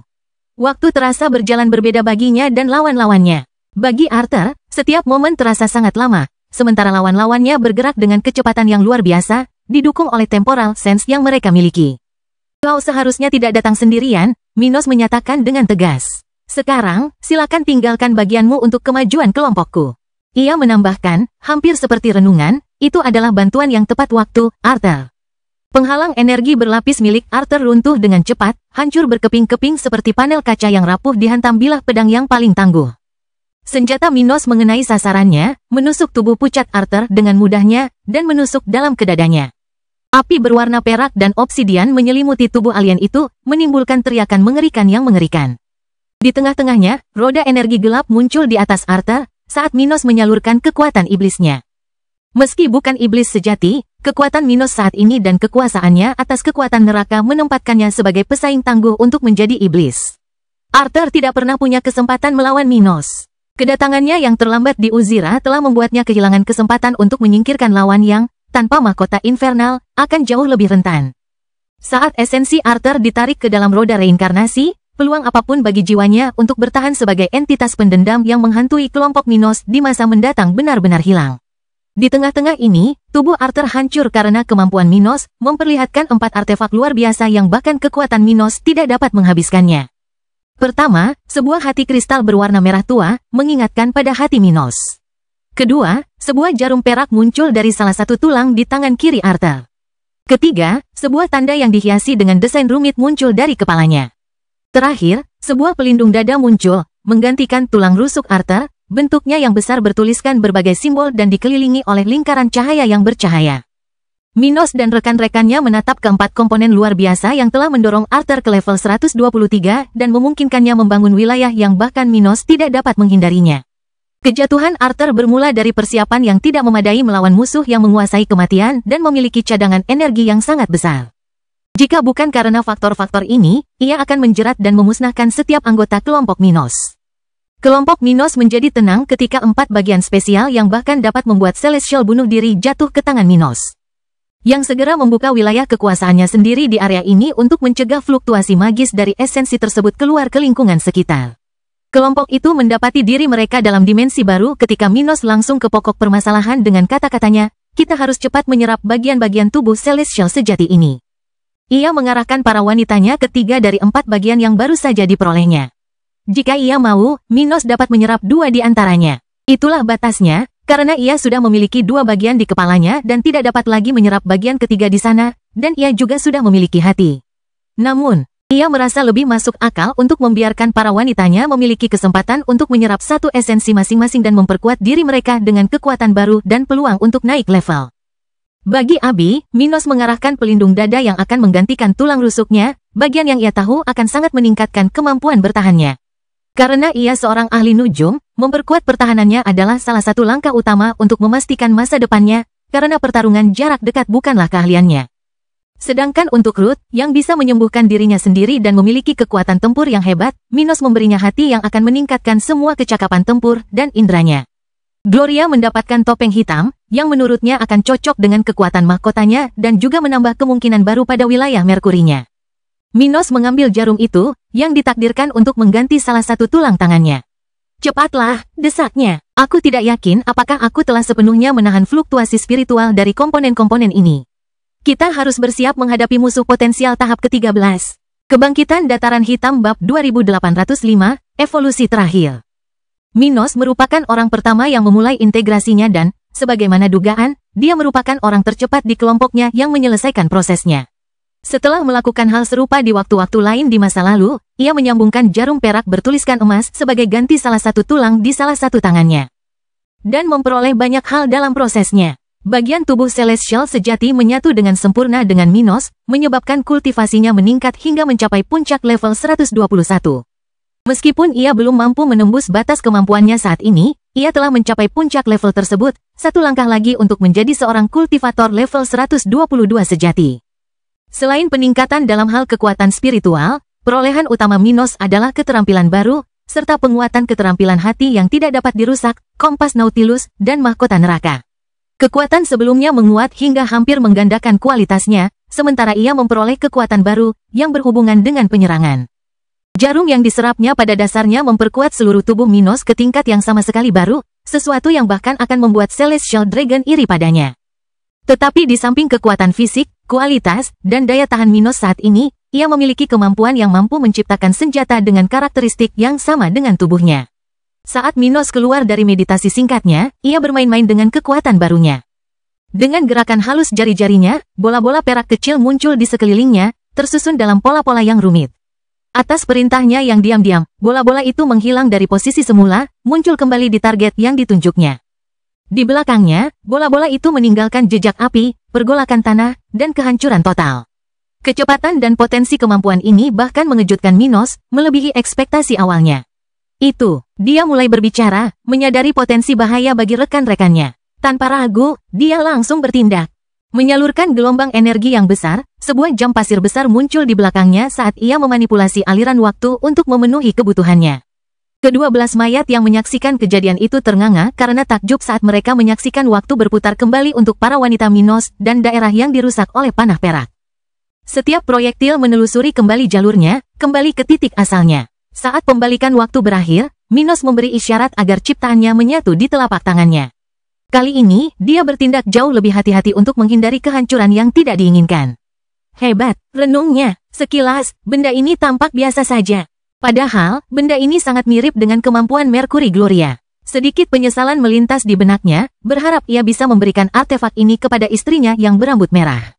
Waktu terasa berjalan berbeda baginya dan lawan-lawannya. Bagi Arthur, setiap momen terasa sangat lama, sementara lawan-lawannya bergerak dengan kecepatan yang luar biasa, didukung oleh temporal sense yang mereka miliki. "Kau seharusnya tidak datang sendirian," Minos menyatakan dengan tegas. "Sekarang, silakan tinggalkan bagianmu untuk kemajuan kelompokku." Ia menambahkan, hampir seperti renungan, "Itu adalah bantuan yang tepat waktu, Arthur." Penghalang energi berlapis milik Arthur runtuh dengan cepat, hancur berkeping-keping seperti panel kaca yang rapuh dihantam bilah pedang yang paling tangguh. Senjata Minos mengenai sasarannya, menusuk tubuh pucat Arthur dengan mudahnya, dan menusuk dalam ke dadanya. Api berwarna perak dan obsidian menyelimuti tubuh alien itu, menimbulkan teriakan mengerikan yang mengerikan. Di tengah-tengahnya, roda energi gelap muncul di atas Arthur, saat Minos menyalurkan kekuatan iblisnya. Meski bukan iblis sejati, kekuatan Minos saat ini dan kekuasaannya atas kekuatan neraka menempatkannya sebagai pesaing tangguh untuk menjadi iblis. Arthur tidak pernah punya kesempatan melawan Minos. Kedatangannya yang terlambat di Uzira telah membuatnya kehilangan kesempatan untuk menyingkirkan lawan yang, tanpa mahkota infernal, akan jauh lebih rentan. Saat esensi Arthur ditarik ke dalam roda reinkarnasi, peluang apapun bagi jiwanya untuk bertahan sebagai entitas pendendam yang menghantui kelompok Minos di masa mendatang benar-benar hilang. Di tengah-tengah ini, tubuh Arthur hancur karena kemampuan Minos memperlihatkan 4 artefak luar biasa yang bahkan kekuatan Minos tidak dapat menghabiskannya. Pertama, sebuah hati kristal berwarna merah tua, mengingatkan pada hati Minos. Kedua, sebuah jarum perak muncul dari salah satu tulang di tangan kiri Arthur. Ketiga, sebuah tanda yang dihiasi dengan desain rumit muncul dari kepalanya. Terakhir, sebuah pelindung dada muncul, menggantikan tulang rusuk Arthur, bentuknya yang besar bertuliskan berbagai simbol dan dikelilingi oleh lingkaran cahaya yang bercahaya. Minos dan rekan-rekannya menatap keempat komponen luar biasa yang telah mendorong Arthur ke level 123 dan memungkinkannya membangun wilayah yang bahkan Minos tidak dapat menghindarinya. Kejatuhan Arthur bermula dari persiapan yang tidak memadai melawan musuh yang menguasai kematian dan memiliki cadangan energi yang sangat besar. Jika bukan karena faktor-faktor ini, ia akan menjerat dan memusnahkan setiap anggota kelompok Minos. Kelompok Minos menjadi tenang ketika 4 bagian spesial yang bahkan dapat membuat Celestial bunuh diri jatuh ke tangan Minos, yang segera membuka wilayah kekuasaannya sendiri di area ini untuk mencegah fluktuasi magis dari esensi tersebut keluar ke lingkungan sekitar. Kelompok itu mendapati diri mereka dalam dimensi baru ketika Minos langsung ke pokok permasalahan dengan kata-katanya, kita harus cepat menyerap bagian-bagian tubuh Celestial sejati ini. Ia mengarahkan para wanitanya ke 3 dari 4 bagian yang baru saja diperolehnya. Jika ia mau, Minos dapat menyerap 2 di antaranya. Itulah batasnya. Karena ia sudah memiliki 2 bagian di kepalanya dan tidak dapat lagi menyerap bagian ketiga di sana, dan ia juga sudah memiliki hati. Namun, ia merasa lebih masuk akal untuk membiarkan para wanitanya memiliki kesempatan untuk menyerap satu esensi masing-masing dan memperkuat diri mereka dengan kekuatan baru dan peluang untuk naik level. Bagi Abi, Minos mengarahkan pelindung dada yang akan menggantikan tulang rusuknya, bagian yang ia tahu akan sangat meningkatkan kemampuan bertahannya. Karena ia seorang ahli nujum, memperkuat pertahanannya adalah salah satu langkah utama untuk memastikan masa depannya, karena pertarungan jarak dekat bukanlah keahliannya. Sedangkan untuk Ruth, yang bisa menyembuhkan dirinya sendiri dan memiliki kekuatan tempur yang hebat, Minos memberinya hati yang akan meningkatkan semua kecakapan tempur dan indranya. Gloria mendapatkan topeng hitam, yang menurutnya akan cocok dengan kekuatan mahkotanya dan juga menambah kemungkinan baru pada wilayah Merkurinya. Minos mengambil jarum itu, yang ditakdirkan untuk mengganti salah satu tulang tangannya. Cepatlah, desaknya. Aku tidak yakin apakah aku telah sepenuhnya menahan fluktuasi spiritual dari komponen-komponen ini. Kita harus bersiap menghadapi musuh potensial tahap ke-13. Kebangkitan Dataran Hitam Bab 2805, Evolusi Terakhir. Minos merupakan orang pertama yang memulai integrasinya dan, sebagaimana dugaan, dia merupakan orang tercepat di kelompoknya yang menyelesaikan prosesnya. Setelah melakukan hal serupa di waktu-waktu lain di masa lalu, ia menyambungkan jarum perak bertuliskan emas sebagai ganti salah satu tulang di salah satu tangannya. Dan memperoleh banyak hal dalam prosesnya. Bagian tubuh Celestial sejati menyatu dengan sempurna dengan Minos, menyebabkan kultivasinya meningkat hingga mencapai puncak level 121. Meskipun ia belum mampu menembus batas kemampuannya saat ini, ia telah mencapai puncak level tersebut, satu langkah lagi untuk menjadi seorang kultivator level 122 sejati. Selain peningkatan dalam hal kekuatan spiritual, perolehan utama Minos adalah keterampilan baru, serta penguatan keterampilan hati yang tidak dapat dirusak, kompas Nautilus, dan mahkota neraka. Kekuatan sebelumnya menguat hingga hampir menggandakan kualitasnya, sementara ia memperoleh kekuatan baru, yang berhubungan dengan penyerangan. Jarum yang diserapnya pada dasarnya memperkuat seluruh tubuh Minos ke tingkat yang sama sekali baru, sesuatu yang bahkan akan membuat Celestial Dragon iri padanya. Tetapi di samping kekuatan fisik, kualitas, dan daya tahan Minos saat ini, ia memiliki kemampuan yang mampu menciptakan senjata dengan karakteristik yang sama dengan tubuhnya. Saat Minos keluar dari meditasi singkatnya, ia bermain-main dengan kekuatan barunya. Dengan gerakan halus jari-jarinya, bola-bola perak kecil muncul di sekelilingnya, tersusun dalam pola-pola yang rumit. Atas perintahnya yang diam-diam, bola-bola itu menghilang dari posisi semula, muncul kembali di target yang ditunjuknya. Di belakangnya, bola-bola itu meninggalkan jejak api, pergolakan tanah, dan kehancuran total. Kecepatan dan potensi kemampuan ini bahkan mengejutkan Minos, melebihi ekspektasi awalnya. Dia mulai berbicara, menyadari potensi bahaya bagi rekan-rekannya. Tanpa ragu, dia langsung bertindak. Menyalurkan gelombang energi yang besar, sebuah jam pasir besar muncul di belakangnya saat ia memanipulasi aliran waktu untuk memenuhi kebutuhannya. Ke-12 mayat yang menyaksikan kejadian itu ternganga karena takjub saat mereka menyaksikan waktu berputar kembali untuk para wanita Minos dan daerah yang dirusak oleh panah perak. Setiap proyektil menelusuri kembali jalurnya, kembali ke titik asalnya. Saat pembalikan waktu berakhir, Minos memberi isyarat agar ciptaannya menyatu di telapak tangannya. Kali ini, dia bertindak jauh lebih hati-hati untuk menghindari kehancuran yang tidak diinginkan. Hebat, renungnya. Sekilas, benda ini tampak biasa saja. Padahal, benda ini sangat mirip dengan kemampuan Mercury Gloria. Sedikit penyesalan melintas di benaknya, berharap ia bisa memberikan artefak ini kepada istrinya yang berambut merah.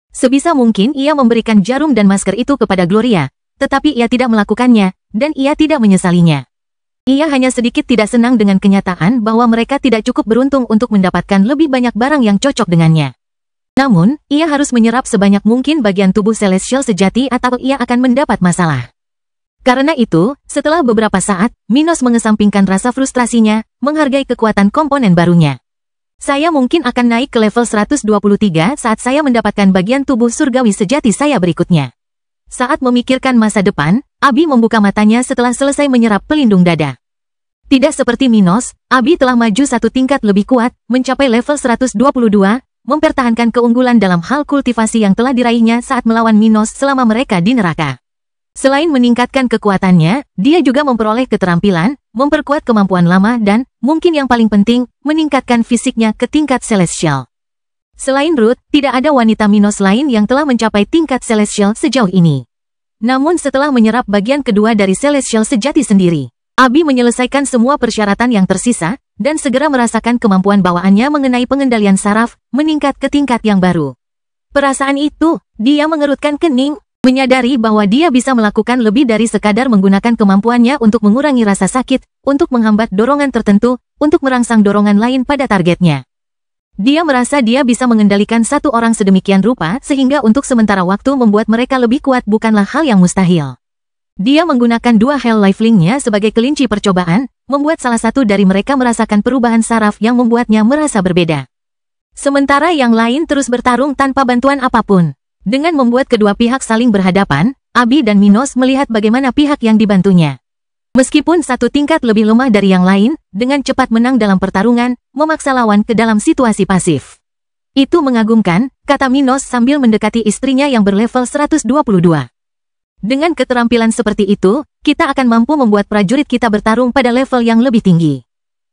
Sebisa mungkin ia memberikan jarum dan masker itu kepada Gloria, tetapi ia tidak melakukannya, dan ia tidak menyesalinya. Ia hanya sedikit tidak senang dengan kenyataan bahwa mereka tidak cukup beruntung untuk mendapatkan lebih banyak barang yang cocok dengannya. Namun, ia harus menyerap sebanyak mungkin bagian tubuh Celestial sejati atau ia akan mendapat masalah. Karena itu, setelah beberapa saat, Minos mengesampingkan rasa frustrasinya, menghargai kekuatan komponen barunya. Saya mungkin akan naik ke level 123 saat saya mendapatkan bagian tubuh surgawi sejati saya berikutnya. Saat memikirkan masa depan, Abi membuka matanya setelah selesai menyerap pelindung dada. Tidak seperti Minos, Abi telah maju satu tingkat lebih kuat, mencapai level 122, mempertahankan keunggulan dalam hal kultivasi yang telah diraihnya saat melawan Minos selama mereka di neraka. Selain meningkatkan kekuatannya, dia juga memperoleh keterampilan, memperkuat kemampuan lama dan, mungkin yang paling penting, meningkatkan fisiknya ke tingkat Celestial. Selain Ruth, tidak ada wanita Minos lain yang telah mencapai tingkat Celestial sejauh ini. Namun setelah menyerap bagian kedua dari Celestial sejati sendiri, Abi menyelesaikan semua persyaratan yang tersisa, dan segera merasakan kemampuan bawaannya mengenai pengendalian saraf, meningkat ke tingkat yang baru. Perasaan itu, dia mengerutkan kening, menyadari bahwa dia bisa melakukan lebih dari sekadar menggunakan kemampuannya untuk mengurangi rasa sakit, untuk menghambat dorongan tertentu, untuk merangsang dorongan lain pada targetnya. Dia merasa dia bisa mengendalikan satu orang sedemikian rupa sehingga untuk sementara waktu membuat mereka lebih kuat bukanlah hal yang mustahil. Dia menggunakan dua Hell Lifelink-nya sebagai kelinci percobaan, membuat salah satu dari mereka merasakan perubahan saraf yang membuatnya merasa berbeda. Sementara yang lain terus bertarung tanpa bantuan apapun. Dengan membuat kedua pihak saling berhadapan, Abi dan Minos melihat bagaimana pihak yang dibantunya. Meskipun satu tingkat lebih lemah dari yang lain, dengan cepat menang dalam pertarungan, memaksa lawan ke dalam situasi pasif. Itu mengagumkan, kata Minos sambil mendekati istrinya yang berlevel 122. Dengan keterampilan seperti itu, kita akan mampu membuat prajurit kita bertarung pada level yang lebih tinggi.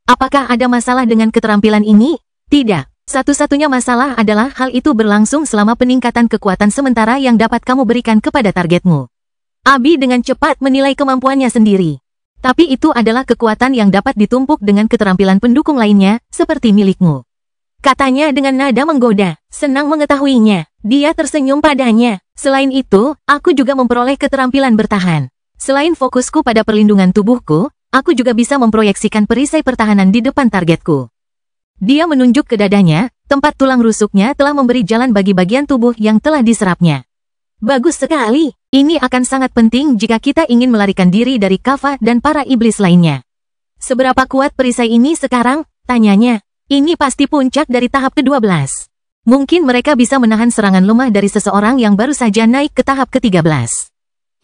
Apakah ada masalah dengan keterampilan ini? Tidak. Satu-satunya masalah adalah hal itu berlangsung selama peningkatan kekuatan sementara yang dapat kamu berikan kepada targetmu. Abi dengan cepat menilai kemampuannya sendiri. Tapi itu adalah kekuatan yang dapat ditumpuk dengan keterampilan pendukung lainnya, seperti milikmu. Katanya dengan nada menggoda, senang mengetahuinya. Dia tersenyum padanya. Selain itu, aku juga memperoleh keterampilan bertahan. Selain fokusku pada perlindungan tubuhku, aku juga bisa memproyeksikan perisai pertahanan di depan targetku. Dia menunjuk ke dadanya, tempat tulang rusuknya telah memberi jalan bagi bagian tubuh yang telah diserapnya. Bagus sekali. Ini akan sangat penting jika kita ingin melarikan diri dari Kava dan para iblis lainnya. Seberapa kuat perisai ini sekarang? Tanyanya. Ini pasti puncak dari tahap ke-12. Mungkin mereka bisa menahan serangan lemah dari seseorang yang baru saja naik ke tahap ke-13.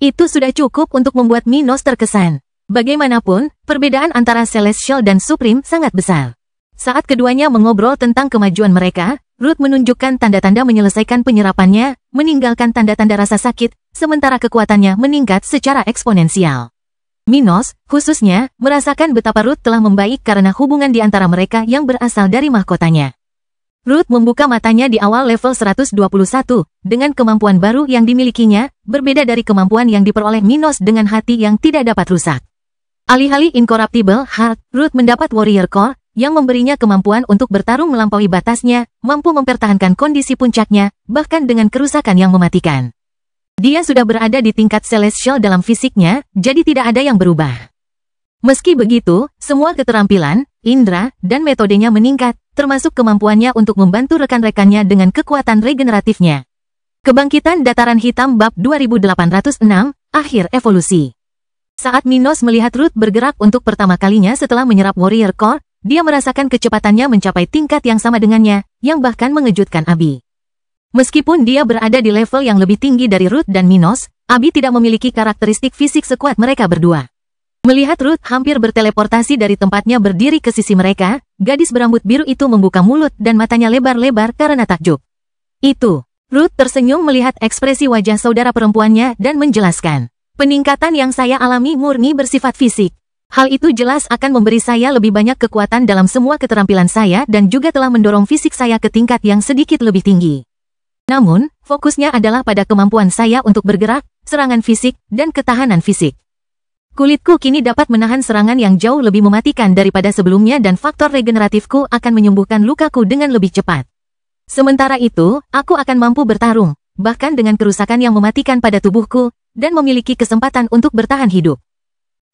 Itu sudah cukup untuk membuat Minos terkesan. Bagaimanapun, perbedaan antara Celestial dan Supreme sangat besar. Saat keduanya mengobrol tentang kemajuan mereka, Ruth menunjukkan tanda-tanda menyelesaikan penyerapannya, meninggalkan tanda-tanda rasa sakit, sementara kekuatannya meningkat secara eksponensial. Minos, khususnya, merasakan betapa Ruth telah membaik karena hubungan di antara mereka yang berasal dari mahkotanya. Ruth membuka matanya di awal level 121, dengan kemampuan baru yang dimilikinya, berbeda dari kemampuan yang diperoleh Minos dengan hati yang tidak dapat rusak. Alih-alih Incorruptible Heart, Ruth mendapat Warrior Core, yang memberinya kemampuan untuk bertarung melampaui batasnya, mampu mempertahankan kondisi puncaknya, bahkan dengan kerusakan yang mematikan. Dia sudah berada di tingkat Celestial dalam fisiknya, jadi tidak ada yang berubah. Meski begitu, semua keterampilan, indera, dan metodenya meningkat, termasuk kemampuannya untuk membantu rekan-rekannya dengan kekuatan regeneratifnya. Kebangkitan Dataran Hitam Bab 2806, Akhir Evolusi. Saat Minos melihat Ruth bergerak untuk pertama kalinya setelah menyerap Warrior Core, dia merasakan kecepatannya mencapai tingkat yang sama dengannya, yang bahkan mengejutkan Abi. Meskipun dia berada di level yang lebih tinggi dari Ruth dan Minos, Abi tidak memiliki karakteristik fisik sekuat mereka berdua. Melihat Ruth hampir berteleportasi dari tempatnya berdiri ke sisi mereka, gadis berambut biru itu membuka mulut dan matanya lebar-lebar karena takjub. Ruth tersenyum melihat ekspresi wajah saudara perempuannya dan menjelaskan, peningkatan yang saya alami murni bersifat fisik. Hal itu jelas akan memberi saya lebih banyak kekuatan dalam semua keterampilan saya dan juga telah mendorong fisik saya ke tingkat yang sedikit lebih tinggi. Namun, fokusnya adalah pada kemampuan saya untuk bergerak, serangan fisik, dan ketahanan fisik. Kulitku kini dapat menahan serangan yang jauh lebih mematikan daripada sebelumnya dan faktor regeneratifku akan menyembuhkan lukaku dengan lebih cepat. Sementara itu, aku akan mampu bertarung, bahkan dengan kerusakan yang mematikan pada tubuhku, dan memiliki kesempatan untuk bertahan hidup.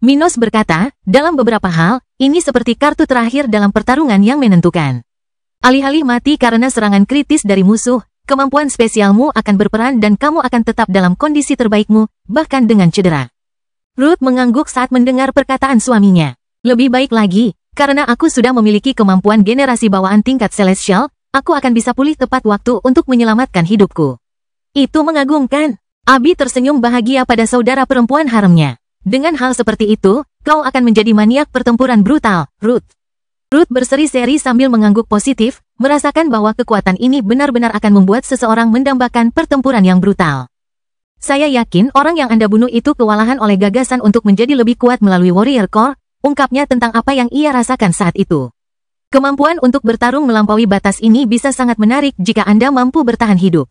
Minos berkata, dalam beberapa hal, ini seperti kartu terakhir dalam pertarungan yang menentukan. Alih-alih mati karena serangan kritis dari musuh, kemampuan spesialmu akan berperan dan kamu akan tetap dalam kondisi terbaikmu, bahkan dengan cedera. Ruth mengangguk saat mendengar perkataan suaminya. Lebih baik lagi, karena aku sudah memiliki kemampuan generasi bawaan tingkat celestial, aku akan bisa pulih tepat waktu untuk menyelamatkan hidupku. Itu mengagumkan. Abi tersenyum bahagia pada saudara perempuan haremnya. Dengan hal seperti itu, kau akan menjadi maniak pertempuran brutal, Ruth. Ruth berseri-seri sambil mengangguk positif, merasakan bahwa kekuatan ini benar-benar akan membuat seseorang mendambakan pertempuran yang brutal. Saya yakin orang yang Anda bunuh itu kewalahan oleh gagasan untuk menjadi lebih kuat melalui Warrior Core, ungkapnya tentang apa yang ia rasakan saat itu. Kemampuan untuk bertarung melampaui batas ini bisa sangat menarik jika Anda mampu bertahan hidup.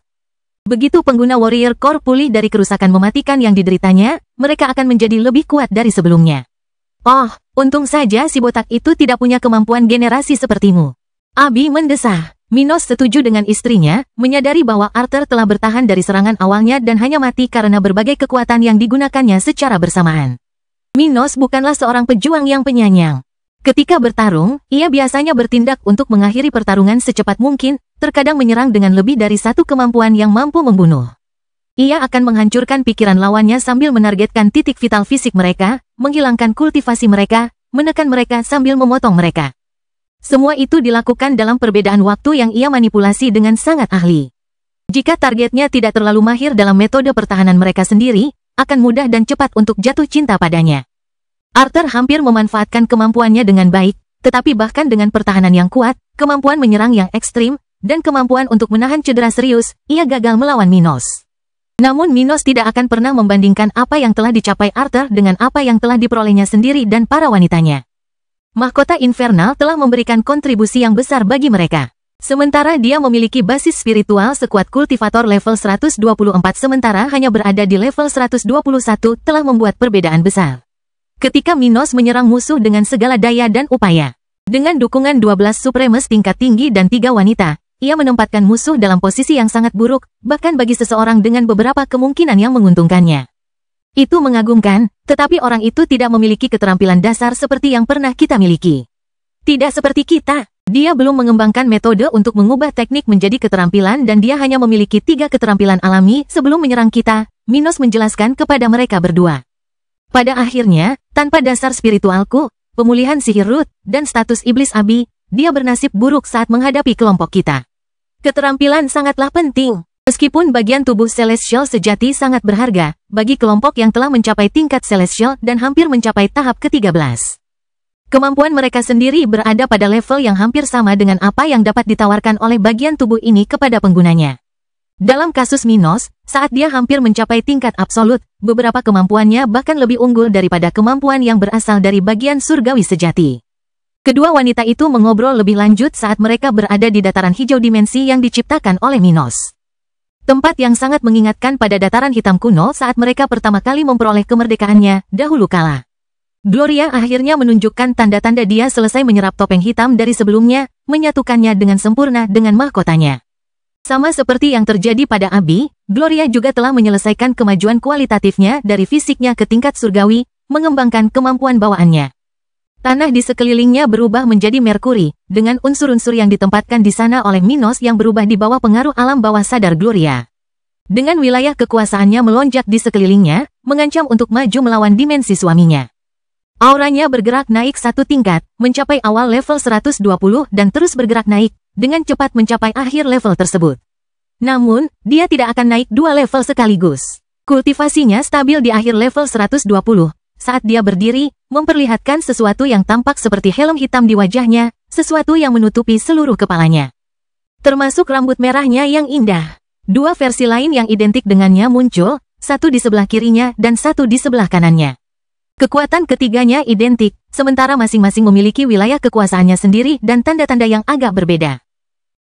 Begitu pengguna Warrior Core pulih dari kerusakan mematikan yang dideritanya, mereka akan menjadi lebih kuat dari sebelumnya. Oh, untung saja si botak itu tidak punya kemampuan generasi sepertimu. Abi mendesah. Minos setuju dengan istrinya, menyadari bahwa Arthur telah bertahan dari serangan awalnya dan hanya mati karena berbagai kekuatan yang digunakannya secara bersamaan. Minos bukanlah seorang pejuang yang penyayang. Ketika bertarung, ia biasanya bertindak untuk mengakhiri pertarungan secepat mungkin, terkadang menyerang dengan lebih dari satu kemampuan yang mampu membunuh. Ia akan menghancurkan pikiran lawannya sambil menargetkan titik vital fisik mereka, menghilangkan kultivasi mereka, menekan mereka sambil memotong mereka. Semua itu dilakukan dalam perbedaan waktu yang ia manipulasi dengan sangat ahli. Jika targetnya tidak terlalu mahir dalam metode pertahanan mereka sendiri, akan mudah dan cepat untuk jatuh cinta padanya. Arthur hampir memanfaatkan kemampuannya dengan baik, tetapi bahkan dengan pertahanan yang kuat, kemampuan menyerang yang ekstrim, dan kemampuan untuk menahan cedera serius, ia gagal melawan Minos. Namun Minos tidak akan pernah membandingkan apa yang telah dicapai Arthur dengan apa yang telah diperolehnya sendiri dan para wanitanya. Mahkota Infernal telah memberikan kontribusi yang besar bagi mereka. Sementara dia memiliki basis spiritual sekuat kultivator level 124 sementara hanya berada di level 121 telah membuat perbedaan besar. Ketika Minos menyerang musuh dengan segala daya dan upaya. Dengan dukungan 12 Supremes tingkat tinggi dan 3 wanita, ia menempatkan musuh dalam posisi yang sangat buruk, bahkan bagi seseorang dengan beberapa kemungkinan yang menguntungkannya. Itu mengagumkan, tetapi orang itu tidak memiliki keterampilan dasar seperti yang pernah kita miliki. Tidak seperti kita, dia belum mengembangkan metode untuk mengubah teknik menjadi keterampilan dan dia hanya memiliki 3 keterampilan alami sebelum menyerang kita, Minos menjelaskan kepada mereka berdua. Pada akhirnya, tanpa dasar spiritualku, pemulihan sihir Ruth, dan status iblis Abi, dia bernasib buruk saat menghadapi kelompok kita. Keterampilan sangatlah penting. Meskipun bagian tubuh Celestial sejati sangat berharga, bagi kelompok yang telah mencapai tingkat Celestial dan hampir mencapai tahap ke-13. Kemampuan mereka sendiri berada pada level yang hampir sama dengan apa yang dapat ditawarkan oleh bagian tubuh ini kepada penggunanya. Dalam kasus Minos, saat dia hampir mencapai tingkat absolut, beberapa kemampuannya bahkan lebih unggul daripada kemampuan yang berasal dari bagian surgawi sejati. Kedua wanita itu mengobrol lebih lanjut saat mereka berada di dataran hijau dimensi yang diciptakan oleh Minos. Tempat yang sangat mengingatkan pada dataran hitam kuno saat mereka pertama kali memperoleh kemerdekaannya, dahulu kala. Gloria akhirnya menunjukkan tanda-tanda dia selesai menyerap topeng hitam dari sebelumnya, menyatukannya dengan sempurna dengan mahkotanya. Sama seperti yang terjadi pada Abi, Gloria juga telah menyelesaikan kemajuan kualitatifnya dari fisiknya ke tingkat surgawi, mengembangkan kemampuan bawaannya. Tanah di sekelilingnya berubah menjadi Merkuri, dengan unsur-unsur yang ditempatkan di sana oleh Minos yang berubah di bawah pengaruh alam bawah sadar Gloria. Dengan wilayah kekuasaannya melonjak di sekelilingnya, mengancam untuk maju melawan dimensi suaminya. Auranya bergerak naik satu tingkat, mencapai awal level 120 dan terus bergerak naik, dengan cepat mencapai akhir level tersebut. Namun, dia tidak akan naik dua level sekaligus. Kultivasinya stabil di akhir level 120. Saat dia berdiri, memperlihatkan sesuatu yang tampak seperti helm hitam di wajahnya, sesuatu yang menutupi seluruh kepalanya. Termasuk rambut merahnya yang indah. Dua versi lain yang identik dengannya muncul, satu di sebelah kirinya dan satu di sebelah kanannya. Kekuatan ketiganya identik, sementara masing-masing memiliki wilayah kekuasaannya sendiri dan tanda-tanda yang agak berbeda.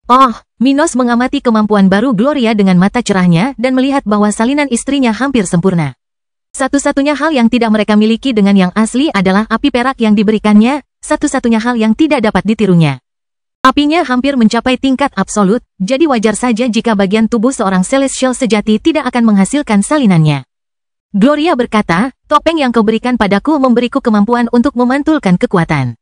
Oh, Minos mengamati kemampuan baru Gloria dengan mata cerahnya dan melihat bahwa salinan istrinya hampir sempurna. Satu-satunya hal yang tidak mereka miliki dengan yang asli adalah api perak yang diberikannya, satu-satunya hal yang tidak dapat ditirunya. Apinya hampir mencapai tingkat absolut, jadi wajar saja jika bagian tubuh seorang Celestial sejati tidak akan menghasilkan salinannya. Gloria berkata, topeng yang kau berikan padaku memberiku kemampuan untuk memantulkan kekuatan.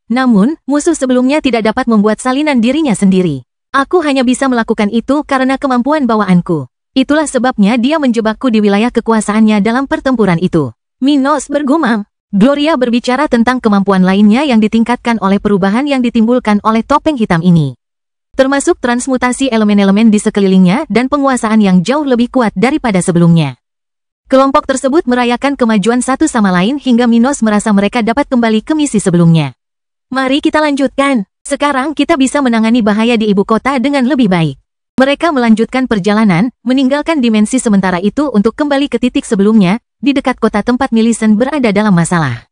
Namun, musuh sebelumnya tidak dapat membuat salinan dirinya sendiri. Aku hanya bisa melakukan itu karena kemampuan bawaanku. Itulah sebabnya dia menjebakku di wilayah kekuasaannya dalam pertempuran itu. Minos bergumam. Gloria berbicara tentang kemampuan lainnya yang ditingkatkan oleh perubahan yang ditimbulkan oleh topeng hitam ini. Termasuk transmutasi elemen-elemen di sekelilingnya dan penguasaan yang jauh lebih kuat daripada sebelumnya. Kelompok tersebut merayakan kemajuan satu sama lain hingga Minos merasa mereka dapat kembali ke misi sebelumnya. Mari kita lanjutkan. Sekarang kita bisa menangani bahaya di ibu kota dengan lebih baik. Mereka melanjutkan perjalanan, meninggalkan dimensi sementara itu untuk kembali ke titik sebelumnya, di dekat kota tempat Millicent berada dalam masalah.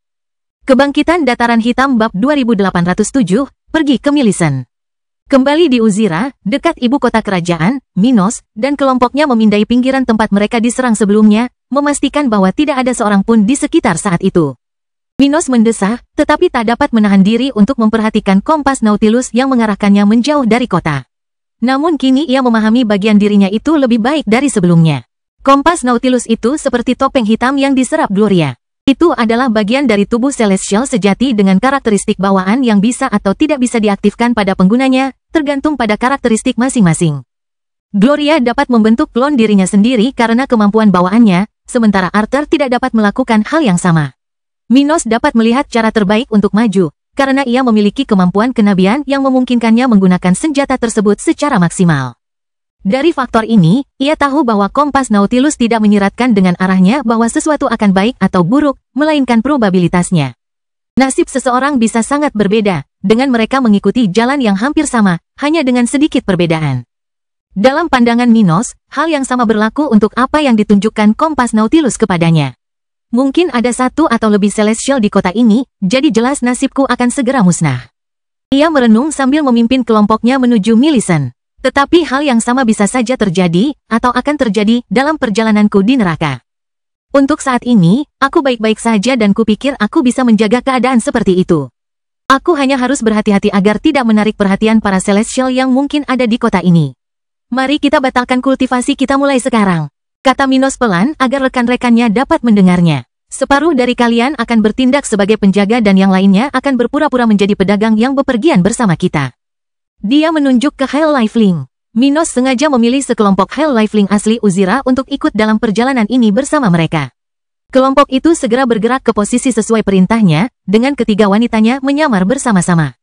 Kebangkitan Dataran Hitam Bab 2807, pergi ke Millicent. Kembali di Uzira, dekat ibu kota kerajaan, Minos dan kelompoknya memindai pinggiran tempat mereka diserang sebelumnya, memastikan bahwa tidak ada seorang pun di sekitar saat itu. Minos mendesah, tetapi tak dapat menahan diri untuk memperhatikan kompas Nautilus yang mengarahkannya menjauh dari kota. Namun kini ia memahami bagian dirinya itu lebih baik dari sebelumnya. Kompas Nautilus itu seperti topeng hitam yang diserap Gloria. Itu adalah bagian dari tubuh Celestial sejati dengan karakteristik bawaan yang bisa atau tidak bisa diaktifkan pada penggunanya, tergantung pada karakteristik masing-masing. Gloria dapat membentuk klon dirinya sendiri karena kemampuan bawaannya, sementara Arthur tidak dapat melakukan hal yang sama. Minos dapat melihat cara terbaik untuk maju, karena ia memiliki kemampuan kenabian yang memungkinkannya menggunakan senjata tersebut secara maksimal. Dari faktor ini, ia tahu bahwa kompas Nautilus tidak menyiratkan dengan arahnya bahwa sesuatu akan baik atau buruk, melainkan probabilitasnya. Nasib seseorang bisa sangat berbeda, dengan mereka mengikuti jalan yang hampir sama, hanya dengan sedikit perbedaan. Dalam pandangan Minos, hal yang sama berlaku untuk apa yang ditunjukkan kompas Nautilus kepadanya. Mungkin ada satu atau lebih Celestial di kota ini, jadi jelas nasibku akan segera musnah. Ia merenung sambil memimpin kelompoknya menuju Millicent. Tetapi hal yang sama bisa saja terjadi, atau akan terjadi dalam perjalananku di neraka. Untuk saat ini, aku baik-baik saja dan kupikir aku bisa menjaga keadaan seperti itu. Aku hanya harus berhati-hati agar tidak menarik perhatian para Celestial yang mungkin ada di kota ini. Mari kita batalkan kultivasi kita mulai sekarang, kata Minos pelan agar rekan-rekannya dapat mendengarnya. Separuh dari kalian akan bertindak sebagai penjaga dan yang lainnya akan berpura-pura menjadi pedagang yang bepergian bersama kita. Dia menunjuk ke Hell Lifelink. Minos sengaja memilih sekelompok Hell Lifelink asli Uzira untuk ikut dalam perjalanan ini bersama mereka. Kelompok itu segera bergerak ke posisi sesuai perintahnya, dengan ketiga wanitanya menyamar bersama-sama.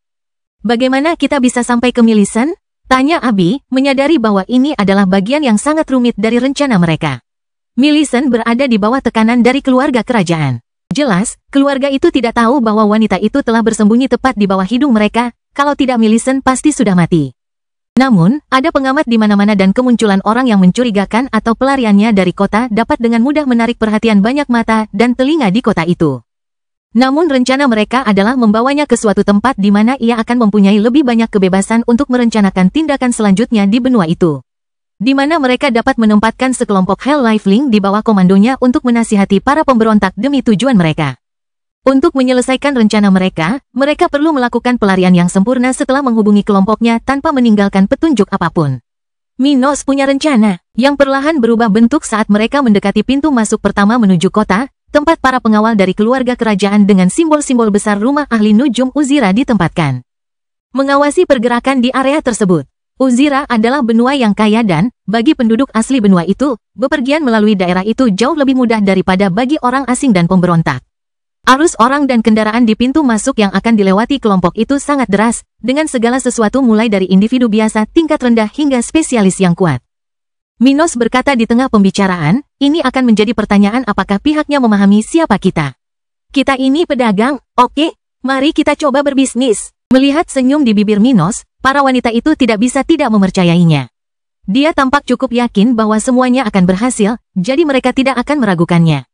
Bagaimana kita bisa sampai ke Millicent? Tanya Abi, menyadari bahwa ini adalah bagian yang sangat rumit dari rencana mereka. Millicent berada di bawah tekanan dari keluarga kerajaan. Jelas, keluarga itu tidak tahu bahwa wanita itu telah bersembunyi tepat di bawah hidung mereka. Kalau tidak Millicent pasti sudah mati. Namun, ada pengamat di mana-mana dan kemunculan orang yang mencurigakan atau pelariannya dari kota dapat dengan mudah menarik perhatian banyak mata dan telinga di kota itu. Namun rencana mereka adalah membawanya ke suatu tempat di mana ia akan mempunyai lebih banyak kebebasan untuk merencanakan tindakan selanjutnya di benua itu. Di mana mereka dapat menempatkan sekelompok Hell Lifelink di bawah komandonya untuk menasihati para pemberontak demi tujuan mereka. Untuk menyelesaikan rencana mereka, mereka perlu melakukan pelarian yang sempurna setelah menghubungi kelompoknya tanpa meninggalkan petunjuk apapun. Minos punya rencana, yang perlahan berubah bentuk saat mereka mendekati pintu masuk pertama menuju kota, tempat para pengawal dari keluarga kerajaan dengan simbol-simbol besar rumah ahli Nujum Uzira ditempatkan. Mengawasi pergerakan di area tersebut. Uzira adalah benua yang kaya dan, bagi penduduk asli benua itu, bepergian melalui daerah itu jauh lebih mudah daripada bagi orang asing dan pemberontak. Arus orang dan kendaraan di pintu masuk yang akan dilewati kelompok itu sangat deras, dengan segala sesuatu mulai dari individu biasa tingkat rendah hingga spesialis yang kuat. Minos berkata di tengah pembicaraan, ini akan menjadi pertanyaan apakah pihaknya memahami siapa kita. Kita ini pedagang, oke, mari kita coba berbisnis. Melihat senyum di bibir Minos, para wanita itu tidak bisa tidak mempercayainya. Dia tampak cukup yakin bahwa semuanya akan berhasil, jadi mereka tidak akan meragukannya.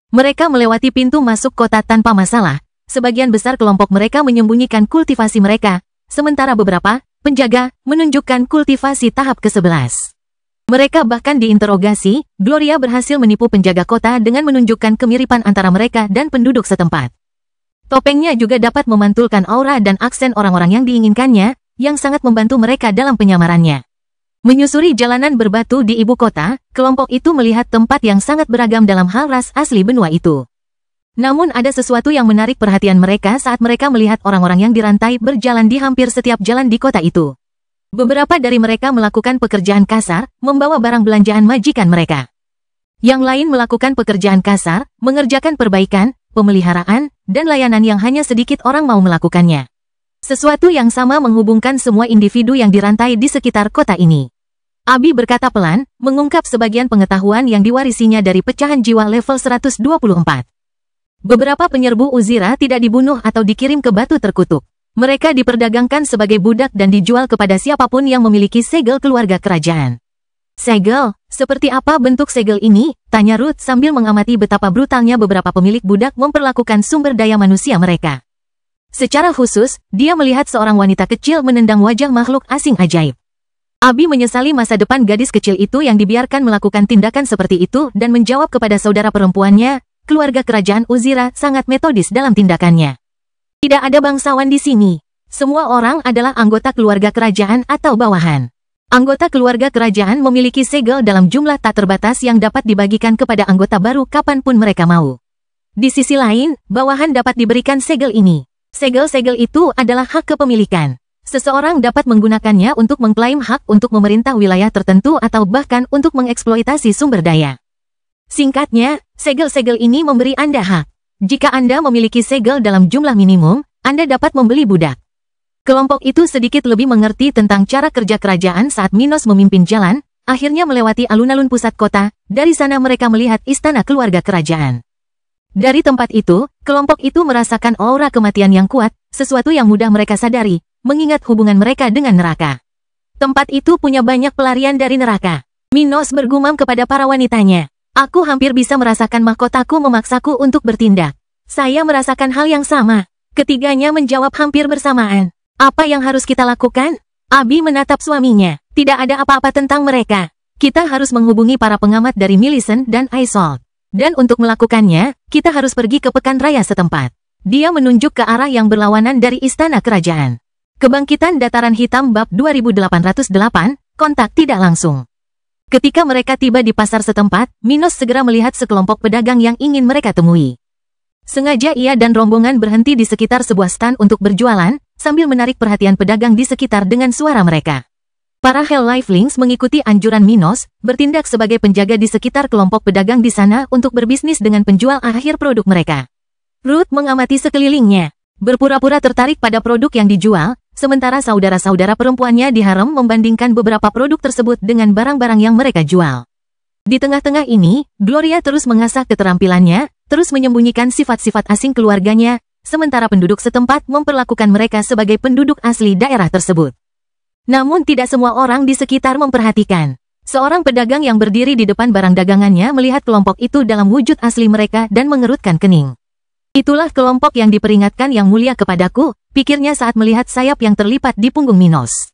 Mereka melewati pintu masuk kota tanpa masalah. Sebagian besar kelompok mereka menyembunyikan kultivasi mereka, sementara beberapa penjaga menunjukkan kultivasi tahap ke-11. Mereka bahkan diinterogasi. Gloria berhasil menipu penjaga kota dengan menunjukkan kemiripan antara mereka dan penduduk setempat. Topengnya juga dapat memantulkan aura dan aksen orang-orang yang diinginkannya, yang sangat membantu mereka dalam penyamarannya. Menyusuri jalanan berbatu di ibu kota, kelompok itu melihat tempat yang sangat beragam dalam hal ras asli benua itu. Namun ada sesuatu yang menarik perhatian mereka saat mereka melihat orang-orang yang dirantai berjalan di hampir setiap jalan di kota itu. Beberapa dari mereka melakukan pekerjaan kasar, membawa barang belanjaan majikan mereka. Yang lain melakukan pekerjaan kasar, mengerjakan perbaikan, pemeliharaan, dan layanan yang hanya sedikit orang mau melakukannya. Sesuatu yang sama menghubungkan semua individu yang dirantai di sekitar kota ini. Abi berkata pelan, mengungkap sebagian pengetahuan yang diwarisinya dari pecahan jiwa level 124. Beberapa penyerbu Uzira tidak dibunuh atau dikirim ke batu terkutuk. Mereka diperdagangkan sebagai budak dan dijual kepada siapapun yang memiliki segel keluarga kerajaan. Segel? Seperti apa bentuk segel ini? Tanya Ruth sambil mengamati betapa brutalnya beberapa pemilik budak memperlakukan sumber daya manusia mereka. Secara khusus, dia melihat seorang wanita kecil menendang wajah makhluk asing ajaib. Abi menyesali masa depan gadis kecil itu yang dibiarkan melakukan tindakan seperti itu dan menjawab kepada saudara perempuannya, keluarga kerajaan Uzira sangat metodis dalam tindakannya. Tidak ada bangsawan di sini. Semua orang adalah anggota keluarga kerajaan atau bawahan. Anggota keluarga kerajaan memiliki segel dalam jumlah tak terbatas yang dapat dibagikan kepada anggota baru kapanpun mereka mau. Di sisi lain, bawahan dapat diberikan segel ini. Segel-segel itu adalah hak kepemilikan. Seseorang dapat menggunakannya untuk mengklaim hak untuk memerintah wilayah tertentu atau bahkan untuk mengeksploitasi sumber daya. Singkatnya, segel-segel ini memberi Anda hak. Jika Anda memiliki segel dalam jumlah minimum, Anda dapat membeli budak. Kelompok itu sedikit lebih mengerti tentang cara kerja kerajaan saat Minos memimpin jalan, akhirnya melewati alun-alun pusat kota. Dari sana mereka melihat istana keluarga kerajaan. Dari tempat itu, kelompok itu merasakan aura kematian yang kuat, sesuatu yang mudah mereka sadari, mengingat hubungan mereka dengan neraka. Tempat itu punya banyak pelarian dari neraka. Minos bergumam kepada para wanitanya. Aku hampir bisa merasakan mahkotaku memaksaku untuk bertindak. Saya merasakan hal yang sama. Ketiganya menjawab hampir bersamaan. Apa yang harus kita lakukan? Abi menatap suaminya. Tidak ada apa-apa tentang mereka. Kita harus menghubungi para pengamat dari Millicent dan Isolde. Dan untuk melakukannya, kita harus pergi ke pekan raya setempat. Dia menunjuk ke arah yang berlawanan dari istana kerajaan. Kebangkitan Dataran Hitam bab 2808, kontak tidak langsung. Ketika mereka tiba di pasar setempat, Minos segera melihat sekelompok pedagang yang ingin mereka temui. Sengaja ia dan rombongan berhenti di sekitar sebuah stan untuk berjualan, sambil menarik perhatian pedagang di sekitar dengan suara mereka. Para Hell Lifelings mengikuti anjuran Minos, bertindak sebagai penjaga di sekitar kelompok pedagang di sana untuk berbisnis dengan penjual akhir produk mereka. Ruth mengamati sekelilingnya, berpura-pura tertarik pada produk yang dijual, sementara saudara-saudara perempuannya diharem membandingkan beberapa produk tersebut dengan barang-barang yang mereka jual. Di tengah-tengah ini, Gloria terus mengasah keterampilannya, terus menyembunyikan sifat-sifat asing keluarganya, sementara penduduk setempat memperlakukan mereka sebagai penduduk asli daerah tersebut. Namun tidak semua orang di sekitar memperhatikan. Seorang pedagang yang berdiri di depan barang dagangannya melihat kelompok itu dalam wujud asli mereka dan mengerutkan kening. Itulah kelompok yang diperingatkan Yang Mulia kepadaku, pikirnya saat melihat sayap yang terlipat di punggung Minos.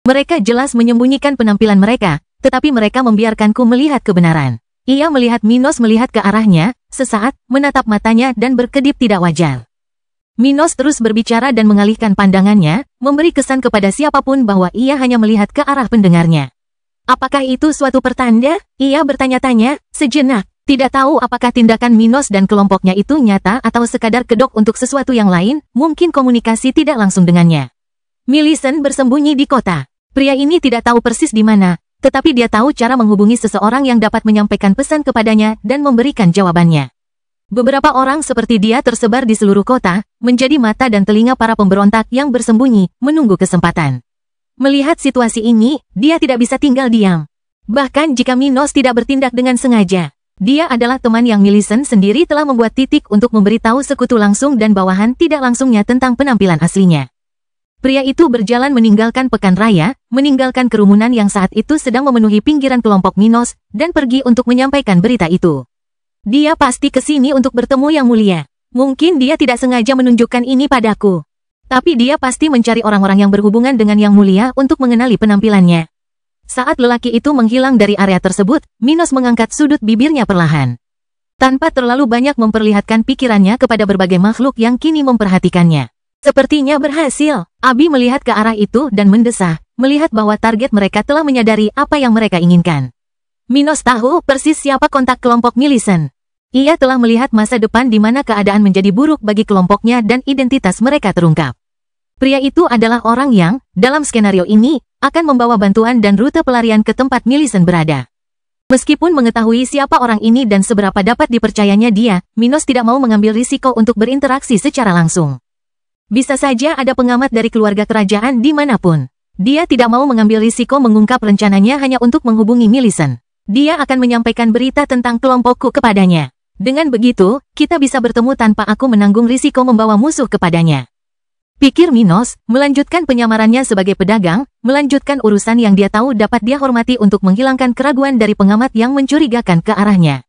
Mereka jelas menyembunyikan penampilan mereka, tetapi mereka membiarkanku melihat kebenaran. Ia melihat Minos melihat ke arahnya, sesaat, menatap matanya dan berkedip tidak wajar. Minos terus berbicara dan mengalihkan pandangannya, memberi kesan kepada siapapun bahwa ia hanya melihat ke arah pendengarnya. Apakah itu suatu pertanda? Ia bertanya-tanya, sejenak. Tidak tahu apakah tindakan Minos dan kelompoknya itu nyata atau sekadar kedok untuk sesuatu yang lain, mungkin komunikasi tidak langsung dengannya. Millicent bersembunyi di kota. Pria ini tidak tahu persis di mana, tetapi dia tahu cara menghubungi seseorang yang dapat menyampaikan pesan kepadanya dan memberikan jawabannya. Beberapa orang seperti dia tersebar di seluruh kota, menjadi mata dan telinga para pemberontak yang bersembunyi, menunggu kesempatan. Melihat situasi ini, dia tidak bisa tinggal diam. Bahkan jika Minos tidak bertindak dengan sengaja, dia adalah teman yang Millicent sendiri telah membuat titik untuk memberitahu sekutu langsung dan bawahan tidak langsungnya tentang penampilan aslinya. Pria itu berjalan meninggalkan pekan raya, meninggalkan kerumunan yang saat itu sedang memenuhi pinggiran kelompok Minos, dan pergi untuk menyampaikan berita itu. Dia pasti ke sini untuk bertemu Yang Mulia. Mungkin dia tidak sengaja menunjukkan ini padaku. Tapi dia pasti mencari orang-orang yang berhubungan dengan Yang Mulia untuk mengenali penampilannya. Saat lelaki itu menghilang dari area tersebut, Minos mengangkat sudut bibirnya perlahan. Tanpa terlalu banyak memperlihatkan pikirannya kepada berbagai makhluk yang kini memperhatikannya. Sepertinya berhasil. Abi melihat ke arah itu dan mendesah, melihat bahwa target mereka telah menyadari apa yang mereka inginkan. Minos tahu persis siapa kontak kelompok Millicent. Ia telah melihat masa depan di mana keadaan menjadi buruk bagi kelompoknya dan identitas mereka terungkap. Pria itu adalah orang yang, dalam skenario ini, akan membawa bantuan dan rute pelarian ke tempat Millicent berada. Meskipun mengetahui siapa orang ini dan seberapa dapat dipercayanya dia, Minos tidak mau mengambil risiko untuk berinteraksi secara langsung. Bisa saja ada pengamat dari keluarga kerajaan dimanapun. Dia tidak mau mengambil risiko mengungkap rencananya hanya untuk menghubungi Millicent. Dia akan menyampaikan berita tentang kelompokku kepadanya. Dengan begitu, kita bisa bertemu tanpa aku menanggung risiko membawa musuh kepadanya. Pikir Minos, melanjutkan penyamarannya sebagai pedagang, melanjutkan urusan yang dia tahu dapat dia hormati untuk menghilangkan keraguan dari pengamat yang mencurigakan ke arahnya.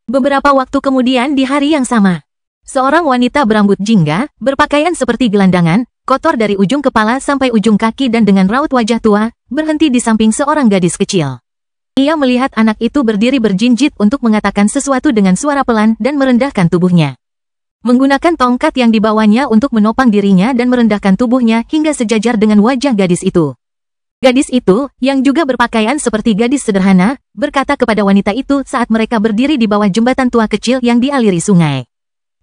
Beberapa waktu kemudian di hari yang sama, seorang wanita berambut jingga, berpakaian seperti gelandangan, kotor dari ujung kepala sampai ujung kaki dan dengan raut wajah tua, berhenti di samping seorang gadis kecil. Ia melihat anak itu berdiri berjinjit untuk mengatakan sesuatu dengan suara pelan dan merendahkan tubuhnya. Menggunakan tongkat yang dibawanya untuk menopang dirinya dan merendahkan tubuhnya hingga sejajar dengan wajah gadis itu. Gadis itu, yang juga berpakaian seperti gadis sederhana, berkata kepada wanita itu saat mereka berdiri di bawah jembatan tua kecil yang dialiri sungai.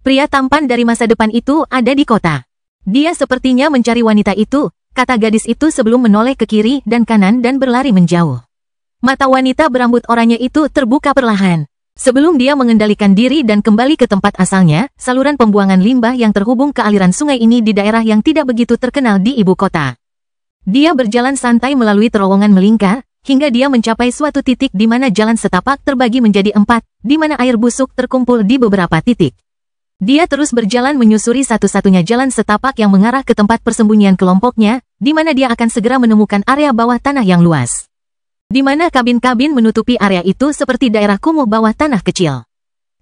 Pria tampan dari masa depan itu ada di kota. Dia sepertinya mencari wanita itu, kata gadis itu sebelum menoleh ke kiri dan kanan dan berlari menjauh. Mata wanita berambut oranye itu terbuka perlahan. Sebelum dia mengendalikan diri dan kembali ke tempat asalnya, saluran pembuangan limbah yang terhubung ke aliran sungai ini di daerah yang tidak begitu terkenal di ibu kota. Dia berjalan santai melalui terowongan melingkar, hingga dia mencapai suatu titik di mana jalan setapak terbagi menjadi 4, di mana air busuk terkumpul di beberapa titik. Dia terus berjalan menyusuri satu-satunya jalan setapak yang mengarah ke tempat persembunyian kelompoknya, di mana dia akan segera menemukan area bawah tanah yang luas. Di mana kabin-kabin menutupi area itu seperti daerah kumuh bawah tanah kecil.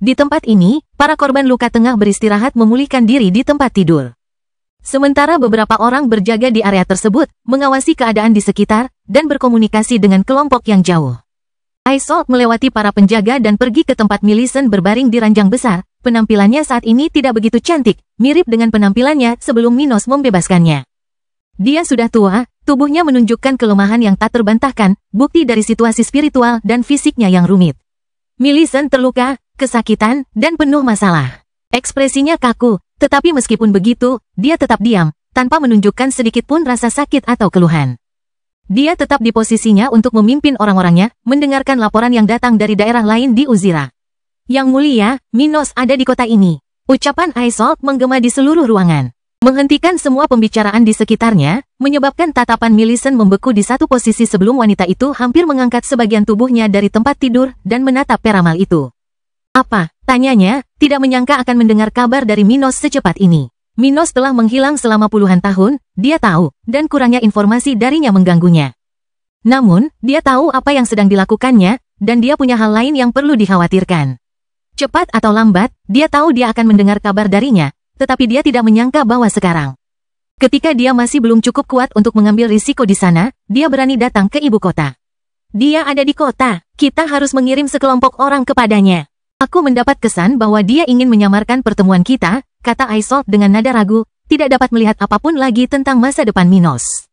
Di tempat ini, para korban luka tengah beristirahat memulihkan diri di tempat tidur. Sementara beberapa orang berjaga di area tersebut, mengawasi keadaan di sekitar, dan berkomunikasi dengan kelompok yang jauh. Isolde melewati para penjaga dan pergi ke tempat Millicent berbaring di ranjang besar. Penampilannya saat ini tidak begitu cantik, mirip dengan penampilannya sebelum Minos membebaskannya. Dia sudah tua, tubuhnya menunjukkan kelemahan yang tak terbantahkan, bukti dari situasi spiritual dan fisiknya yang rumit. Millicent terluka, kesakitan, dan penuh masalah. Ekspresinya kaku, tetapi meskipun begitu, dia tetap diam, tanpa menunjukkan sedikit pun rasa sakit atau keluhan. Dia tetap di posisinya untuk memimpin orang-orangnya, mendengarkan laporan yang datang dari daerah lain di Uzira. Yang Mulia, Minos ada di kota ini. Ucapan Isolde menggema di seluruh ruangan. Menghentikan semua pembicaraan di sekitarnya, menyebabkan tatapan Millicent membeku di satu posisi sebelum wanita itu hampir mengangkat sebagian tubuhnya dari tempat tidur dan menatap peramal itu. Apa? Tanyanya, tidak menyangka akan mendengar kabar dari Minos secepat ini. Minos telah menghilang selama puluhan tahun, dia tahu, dan kurangnya informasi darinya mengganggunya. Namun, dia tahu apa yang sedang dilakukannya, dan dia punya hal lain yang perlu dikhawatirkan. Cepat atau lambat, dia tahu dia akan mendengar kabar darinya, tetapi dia tidak menyangka bahwa sekarang, ketika dia masih belum cukup kuat untuk mengambil risiko di sana, dia berani datang ke ibu kota. Dia ada di kota, kita harus mengirim sekelompok orang kepadanya. Aku mendapat kesan bahwa dia ingin menyamarkan pertemuan kita, kata Isolde dengan nada ragu, tidak dapat melihat apapun lagi tentang masa depan Minos.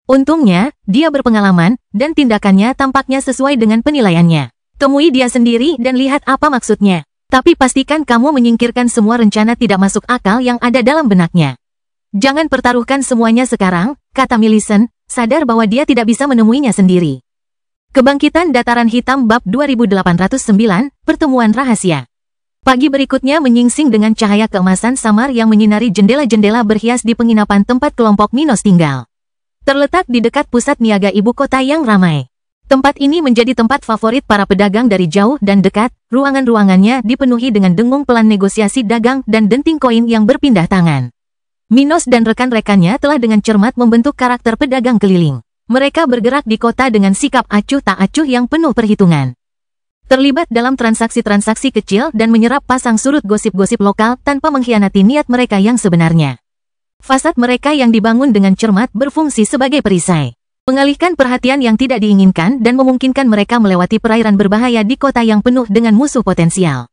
Untungnya, dia berpengalaman, dan tindakannya tampaknya sesuai dengan penilaiannya. Temui dia sendiri dan lihat apa maksudnya. Tapi pastikan kamu menyingkirkan semua rencana tidak masuk akal yang ada dalam benaknya. Jangan pertaruhkan semuanya sekarang, kata Millicent, sadar bahwa dia tidak bisa menemuinya sendiri. Kebangkitan Dataran Hitam Bab 2809, Pertemuan Rahasia. Pagi berikutnya menyingsing dengan cahaya keemasan samar yang menyinari jendela-jendela berhias di penginapan tempat kelompok Minos tinggal. Terletak di dekat pusat niaga ibu kota yang ramai. Tempat ini menjadi tempat favorit para pedagang dari jauh dan dekat, ruangan-ruangannya dipenuhi dengan dengung pelan negosiasi dagang dan denting koin yang berpindah tangan. Minos dan rekan-rekannya telah dengan cermat membentuk karakter pedagang keliling. Mereka bergerak di kota dengan sikap acuh tak acuh yang penuh perhitungan. Terlibat dalam transaksi-transaksi kecil dan menyerap pasang surut gosip-gosip lokal tanpa mengkhianati niat mereka yang sebenarnya. Fasad mereka yang dibangun dengan cermat berfungsi sebagai perisai, mengalihkan perhatian yang tidak diinginkan dan memungkinkan mereka melewati perairan berbahaya di kota yang penuh dengan musuh potensial.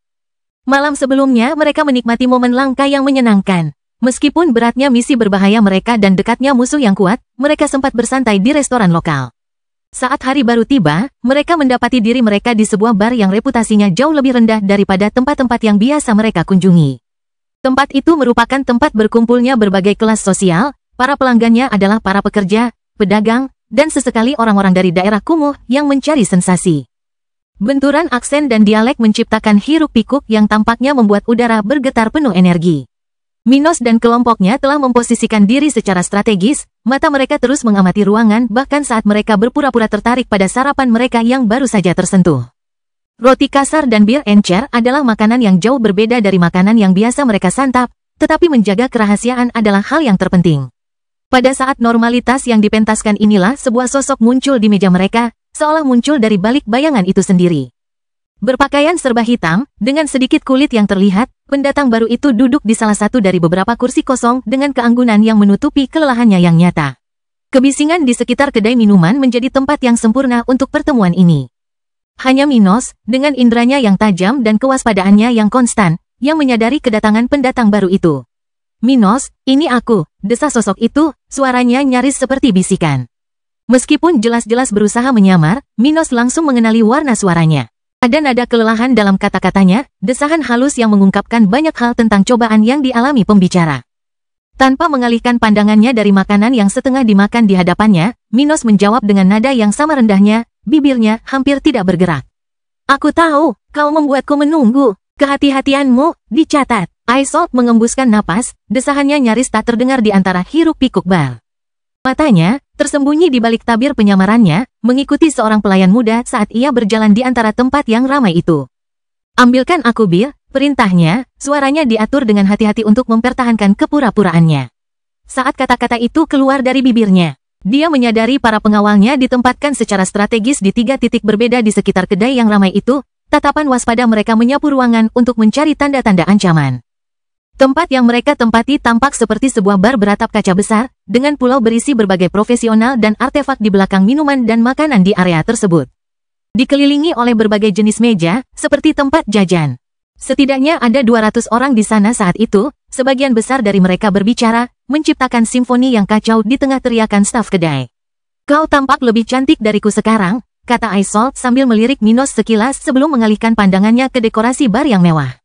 Malam sebelumnya mereka menikmati momen langka yang menyenangkan. Meskipun beratnya misi berbahaya mereka dan dekatnya musuh yang kuat, mereka sempat bersantai di restoran lokal. Saat hari baru tiba, mereka mendapati diri mereka di sebuah bar yang reputasinya jauh lebih rendah daripada tempat-tempat yang biasa mereka kunjungi. Tempat itu merupakan tempat berkumpulnya berbagai kelas sosial, para pelanggannya adalah para pekerja, pedagang, dan sesekali orang-orang dari daerah kumuh yang mencari sensasi. Benturan aksen dan dialek menciptakan hiruk-pikuk yang tampaknya membuat udara bergetar penuh energi. Minos dan kelompoknya telah memposisikan diri secara strategis, mata mereka terus mengamati ruangan bahkan saat mereka berpura-pura tertarik pada sarapan mereka yang baru saja tersentuh. Roti kasar dan bir encer adalah makanan yang jauh berbeda dari makanan yang biasa mereka santap, tetapi menjaga kerahasiaan adalah hal yang terpenting. Pada saat normalitas yang dipentaskan inilah sebuah sosok muncul di meja mereka, seolah muncul dari balik bayangan itu sendiri. Berpakaian serba hitam, dengan sedikit kulit yang terlihat, pendatang baru itu duduk di salah satu dari beberapa kursi kosong dengan keanggunan yang menutupi kelelahannya yang nyata. Kebisingan di sekitar kedai minuman menjadi tempat yang sempurna untuk pertemuan ini. Hanya Minos, dengan indranya yang tajam dan kewaspadaannya yang konstan, yang menyadari kedatangan pendatang baru itu. "Minos, ini aku," desah sosok itu, suaranya nyaris seperti bisikan. Meskipun jelas-jelas berusaha menyamar, Minos langsung mengenali warna suaranya. Ada nada kelelahan dalam kata-katanya, desahan halus yang mengungkapkan banyak hal tentang cobaan yang dialami pembicara. Tanpa mengalihkan pandangannya dari makanan yang setengah dimakan di hadapannya, Minos menjawab dengan nada yang sama rendahnya, bibirnya hampir tidak bergerak. "Aku tahu, kau membuatku menunggu. Kehati-hatianmu, dicatat." Aisolt mengembuskan napas, desahannya nyaris tak terdengar di antara hiruk-pikuk bar. Matanya, tersembunyi di balik tabir penyamarannya, mengikuti seorang pelayan muda saat ia berjalan di antara tempat yang ramai itu. "Ambilkan aku bir," perintahnya, suaranya diatur dengan hati-hati untuk mempertahankan kepura-puraannya. Saat kata-kata itu keluar dari bibirnya, dia menyadari para pengawalnya ditempatkan secara strategis di 3 titik berbeda di sekitar kedai yang ramai itu, tatapan waspada mereka menyapu ruangan untuk mencari tanda-tanda ancaman. Tempat yang mereka tempati tampak seperti sebuah bar beratap kaca besar, dengan pulau berisi berbagai profesional dan artefak di belakang minuman dan makanan di area tersebut. Dikelilingi oleh berbagai jenis meja, seperti tempat jajan. Setidaknya ada 200 orang di sana saat itu, sebagian besar dari mereka berbicara, menciptakan simfoni yang kacau di tengah teriakan staf kedai. "Kau tampak lebih cantik dariku sekarang," kata Aisolt sambil melirik Minos sekilas sebelum mengalihkan pandangannya ke dekorasi bar yang mewah.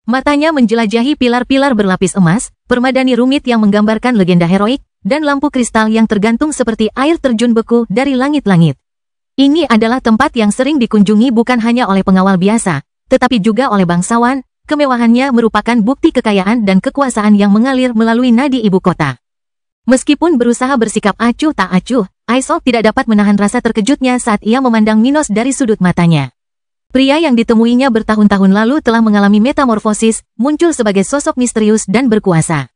Matanya menjelajahi pilar-pilar berlapis emas, permadani rumit yang menggambarkan legenda heroik, dan lampu kristal yang tergantung seperti air terjun beku dari langit-langit. Ini adalah tempat yang sering dikunjungi bukan hanya oleh pengawal biasa, tetapi juga oleh bangsawan. Kemewahannya merupakan bukti kekayaan dan kekuasaan yang mengalir melalui nadi ibu kota. Meskipun berusaha bersikap acuh tak acuh, Aisolt tidak dapat menahan rasa terkejutnya saat ia memandang Minos dari sudut matanya. Pria yang ditemuinya bertahun-tahun lalu telah mengalami metamorfosis, muncul sebagai sosok misterius dan berkuasa.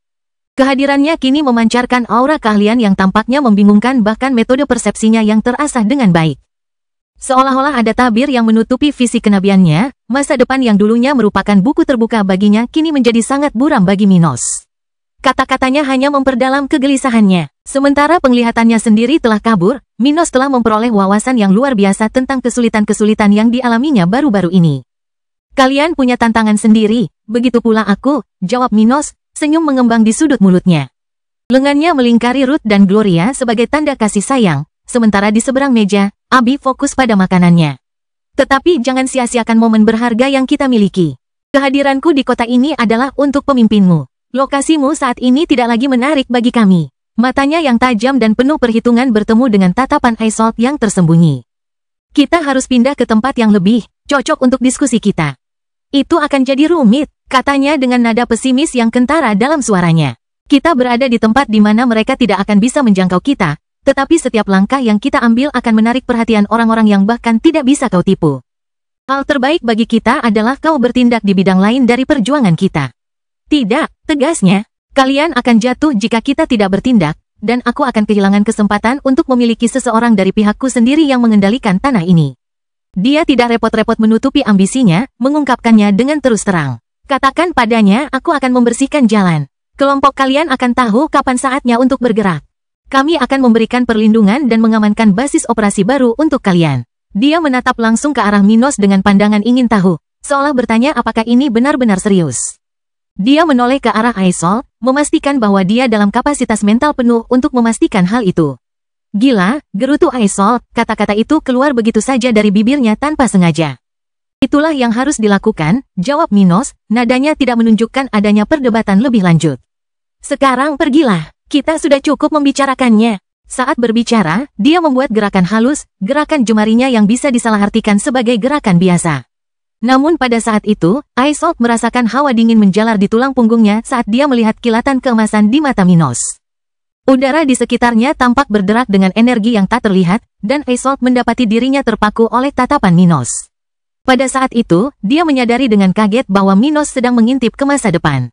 Kehadirannya kini memancarkan aura keahlian yang tampaknya membingungkan bahkan metode persepsinya yang terasah dengan baik. Seolah-olah ada tabir yang menutupi visi kenabiannya, masa depan yang dulunya merupakan buku terbuka baginya kini menjadi sangat buram bagi Minos. Kata-katanya hanya memperdalam kegelisahannya. Sementara penglihatannya sendiri telah kabur, Minos telah memperoleh wawasan yang luar biasa tentang kesulitan-kesulitan yang dialaminya baru-baru ini. "Kalian punya tantangan sendiri, begitu pula aku," jawab Minos, senyum mengembang di sudut mulutnya. Lengannya melingkari Ruth dan Gloria sebagai tanda kasih sayang, sementara di seberang meja, Abi fokus pada makanannya. "Tetapi jangan sia-siakan momen berharga yang kita miliki. Kehadiranku di kota ini adalah untuk pemimpinmu. Lokasimu saat ini tidak lagi menarik bagi kami." Matanya yang tajam dan penuh perhitungan bertemu dengan tatapan Aisolt yang tersembunyi. "Kita harus pindah ke tempat yang lebih cocok untuk diskusi kita." Itu akan jadi rumit, katanya dengan nada pesimis yang kentara dalam suaranya. Kita berada di tempat di mana mereka tidak akan bisa menjangkau kita, tetapi setiap langkah yang kita ambil akan menarik perhatian orang-orang yang bahkan tidak bisa kau tipu. Hal terbaik bagi kita adalah kau bertindak di bidang lain dari perjuangan kita. Tidak, tegasnya, kalian akan jatuh jika kita tidak bertindak, dan aku akan kehilangan kesempatan untuk memiliki seseorang dari pihakku sendiri yang mengendalikan tanah ini. Dia tidak repot-repot menutupi ambisinya, mengungkapkannya dengan terus terang. Katakan padanya, aku akan membersihkan jalan. Kelompok kalian akan tahu kapan saatnya untuk bergerak. Kami akan memberikan perlindungan dan mengamankan basis operasi baru untuk kalian. Dia menatap langsung ke arah Minos dengan pandangan ingin tahu, seolah bertanya apakah ini benar-benar serius. Dia menoleh ke arah Aesol, memastikan bahwa dia dalam kapasitas mental penuh untuk memastikan hal itu. Gila, gerutu Aesol, kata-kata itu keluar begitu saja dari bibirnya tanpa sengaja. Itulah yang harus dilakukan, jawab Minos, nadanya tidak menunjukkan adanya perdebatan lebih lanjut. Sekarang pergilah, kita sudah cukup membicarakannya. Saat berbicara, dia membuat gerakan halus, gerakan jemarinya yang bisa disalahartikan sebagai gerakan biasa. Namun pada saat itu, Aesol merasakan hawa dingin menjalar di tulang punggungnya saat dia melihat kilatan keemasan di mata Minos. Udara di sekitarnya tampak berderak dengan energi yang tak terlihat, dan Aesol mendapati dirinya terpaku oleh tatapan Minos. Pada saat itu, dia menyadari dengan kaget bahwa Minos sedang mengintip ke masa depan.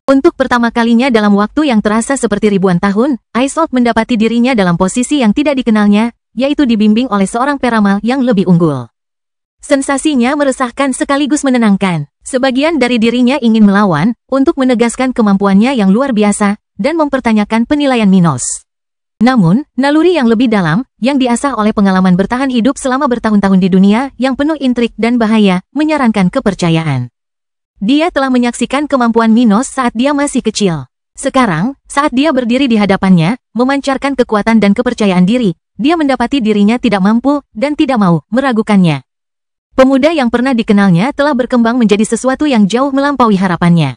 Untuk pertama kalinya dalam waktu yang terasa seperti ribuan tahun, Aesol mendapati dirinya dalam posisi yang tidak dikenalnya, yaitu dibimbing oleh seorang peramal yang lebih unggul. Sensasinya meresahkan sekaligus menenangkan. Sebagian dari dirinya ingin melawan, untuk menegaskan kemampuannya yang luar biasa, dan mempertanyakan penilaian Minos. Namun, naluri yang lebih dalam, yang diasah oleh pengalaman bertahan hidup selama bertahun-tahun di dunia, yang penuh intrik dan bahaya, menyarankan kepercayaan. Dia telah menyaksikan kemampuan Minos saat dia masih kecil. Sekarang, saat dia berdiri di hadapannya, memancarkan kekuatan dan kepercayaan diri, dia mendapati dirinya tidak mampu dan tidak mau meragukannya. Pemuda yang pernah dikenalnya telah berkembang menjadi sesuatu yang jauh melampaui harapannya.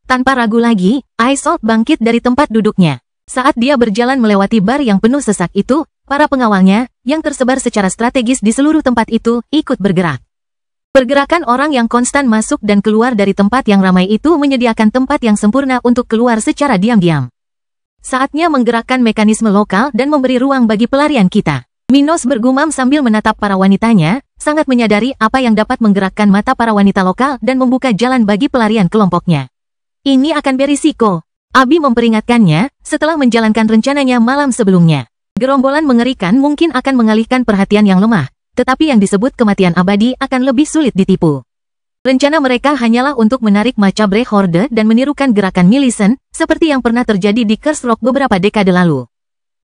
Tanpa ragu lagi, Aesol bangkit dari tempat duduknya. Saat dia berjalan melewati bar yang penuh sesak itu, para pengawalnya, yang tersebar secara strategis di seluruh tempat itu, ikut bergerak. Pergerakan orang yang konstan masuk dan keluar dari tempat yang ramai itu menyediakan tempat yang sempurna untuk keluar secara diam-diam. Saatnya menggerakkan mekanisme lokal dan memberi ruang bagi pelarian kita. Minos bergumam sambil menatap para wanitanya, sangat menyadari apa yang dapat menggerakkan mata para wanita lokal dan membuka jalan bagi pelarian kelompoknya. Ini akan berisiko. Abi memperingatkannya, setelah menjalankan rencananya malam sebelumnya. Gerombolan mengerikan mungkin akan mengalihkan perhatian yang lemah, tetapi yang disebut kematian abadi akan lebih sulit ditipu. Rencana mereka hanyalah untuk menarik Macabre Horde dan menirukan gerakan Millicent, seperti yang pernah terjadi di Curse Rock beberapa dekade lalu.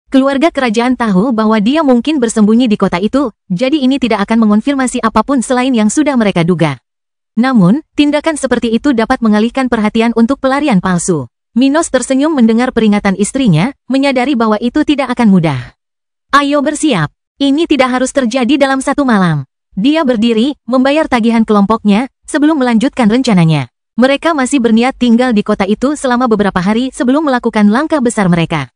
Keluarga kerajaan tahu bahwa dia mungkin bersembunyi di kota itu, jadi ini tidak akan mengonfirmasi apapun selain yang sudah mereka duga. Namun, tindakan seperti itu dapat mengalihkan perhatian untuk pelarian palsu. Minos tersenyum mendengar peringatan istrinya, menyadari bahwa itu tidak akan mudah. Ayo bersiap. Ini tidak harus terjadi dalam satu malam. Dia berdiri, membayar tagihan kelompoknya, sebelum melanjutkan rencananya. Mereka masih berniat tinggal di kota itu selama beberapa hari sebelum melakukan langkah besar mereka.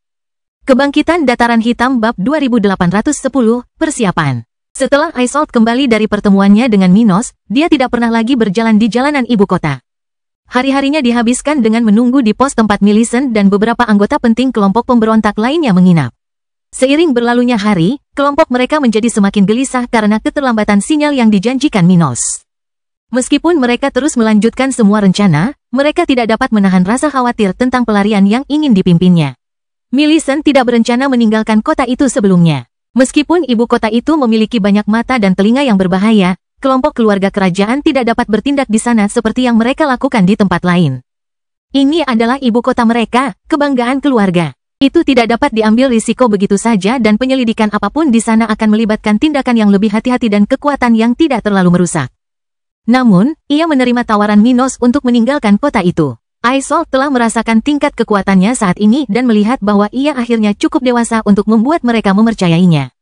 Kebangkitan Dataran Hitam Bab 2810, Persiapan. Setelah Aesol kembali dari pertemuannya dengan Minos, dia tidak pernah lagi berjalan di jalanan ibu kota. Hari-harinya dihabiskan dengan menunggu di pos tempat Millicent dan beberapa anggota penting kelompok pemberontak lainnya menginap. Seiring berlalunya hari, kelompok mereka menjadi semakin gelisah karena keterlambatan sinyal yang dijanjikan Minos. Meskipun mereka terus melanjutkan semua rencana, mereka tidak dapat menahan rasa khawatir tentang pelarian yang ingin dipimpinnya. Millicent tidak berencana meninggalkan kota itu sebelumnya. Meskipun ibu kota itu memiliki banyak mata dan telinga yang berbahaya, kelompok keluarga kerajaan tidak dapat bertindak di sana seperti yang mereka lakukan di tempat lain. Ini adalah ibu kota mereka, kebanggaan keluarga. Itu tidak dapat diambil risiko begitu saja dan penyelidikan apapun di sana akan melibatkan tindakan yang lebih hati-hati dan kekuatan yang tidak terlalu merusak. Namun, ia menerima tawaran Minos untuk meninggalkan kota itu. Aesol telah merasakan tingkat kekuatannya saat ini dan melihat bahwa ia akhirnya cukup dewasa untuk membuat mereka mempercayainya.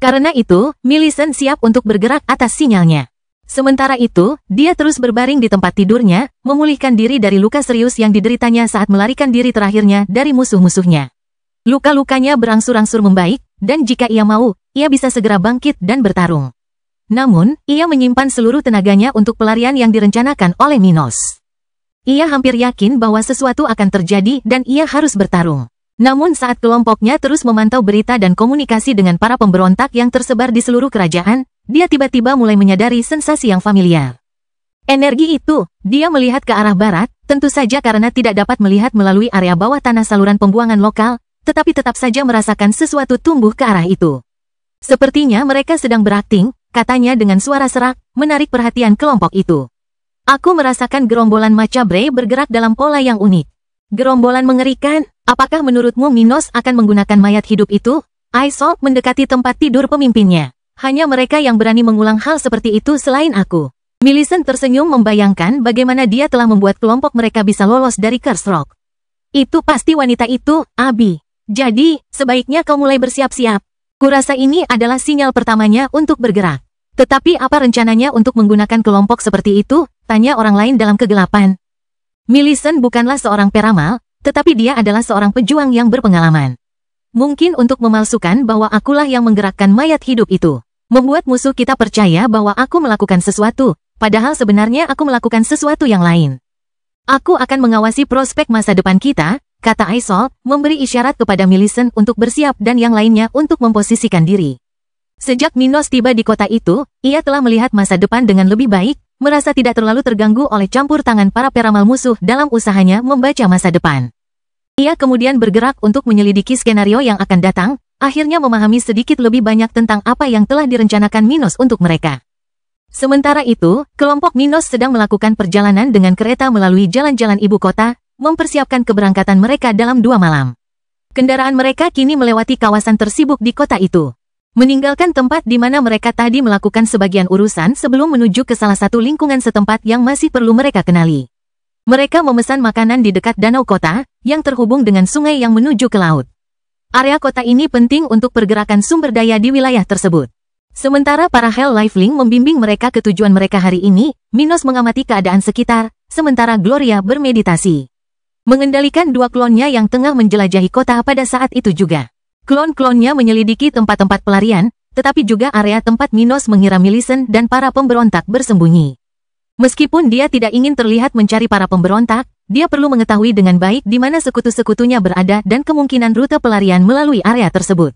Karena itu, Millicent siap untuk bergerak atas sinyalnya. Sementara itu, dia terus berbaring di tempat tidurnya, memulihkan diri dari luka serius yang dideritanya saat melarikan diri terakhirnya dari musuh-musuhnya. Luka-lukanya berangsur-angsur membaik, dan jika ia mau, ia bisa segera bangkit dan bertarung. Namun, ia menyimpan seluruh tenaganya untuk pelarian yang direncanakan oleh Minos. Ia hampir yakin bahwa sesuatu akan terjadi dan ia harus bertarung. Namun saat kelompoknya terus memantau berita dan komunikasi dengan para pemberontak yang tersebar di seluruh kerajaan, dia tiba-tiba mulai menyadari sensasi yang familiar. Energi itu, dia melihat ke arah barat, tentu saja karena tidak dapat melihat melalui area bawah tanah saluran pembuangan lokal, tetapi tetap saja merasakan sesuatu tumbuh ke arah itu. Sepertinya mereka sedang berakting, katanya dengan suara serak, menarik perhatian kelompok itu. Aku merasakan gerombolan Macabre bergerak dalam pola yang unik. Gerombolan mengerikan, apakah menurutmu Minos akan menggunakan mayat hidup itu? Aesop mendekati tempat tidur pemimpinnya. Hanya mereka yang berani mengulang hal seperti itu selain aku. Millicent tersenyum membayangkan bagaimana dia telah membuat kelompok mereka bisa lolos dari Curse Rock. Itu pasti wanita itu, Abi. Jadi, sebaiknya kau mulai bersiap-siap. Kurasa ini adalah sinyal pertamanya untuk bergerak. Tetapi apa rencananya untuk menggunakan kelompok seperti itu? Tanya orang lain dalam kegelapan. Millicent bukanlah seorang peramal, tetapi dia adalah seorang pejuang yang berpengalaman. Mungkin untuk memalsukan bahwa akulah yang menggerakkan mayat hidup itu. Membuat musuh kita percaya bahwa aku melakukan sesuatu, padahal sebenarnya aku melakukan sesuatu yang lain. Aku akan mengawasi prospek masa depan kita, kata Aesop, memberi isyarat kepada Millicent untuk bersiap dan yang lainnya untuk memposisikan diri. Sejak Minos tiba di kota itu, ia telah melihat masa depan dengan lebih baik, merasa tidak terlalu terganggu oleh campur tangan para peramal musuh dalam usahanya membaca masa depan. Ia kemudian bergerak untuk menyelidiki skenario yang akan datang, akhirnya memahami sedikit lebih banyak tentang apa yang telah direncanakan Minos untuk mereka. Sementara itu, kelompok Minos sedang melakukan perjalanan dengan kereta melalui jalan-jalan ibu kota, mempersiapkan keberangkatan mereka dalam 2 malam. Kendaraan mereka kini melewati kawasan tersibuk di kota itu. Meninggalkan tempat di mana mereka tadi melakukan sebagian urusan sebelum menuju ke salah satu lingkungan setempat yang masih perlu mereka kenali. Mereka memesan makanan di dekat danau kota, yang terhubung dengan sungai yang menuju ke laut. Area kota ini penting untuk pergerakan sumber daya di wilayah tersebut. Sementara para Hell Lifeling membimbing mereka ke tujuan mereka hari ini, Minos mengamati keadaan sekitar, sementara Gloria bermeditasi. Mengendalikan 2 klonnya yang tengah menjelajahi kota pada saat itu juga. Klon-klonnya menyelidiki tempat-tempat pelarian, tetapi juga area tempat Minos mengira Millicent dan para pemberontak bersembunyi. Meskipun dia tidak ingin terlihat mencari para pemberontak, dia perlu mengetahui dengan baik di mana sekutu-sekutunya berada dan kemungkinan rute pelarian melalui area tersebut.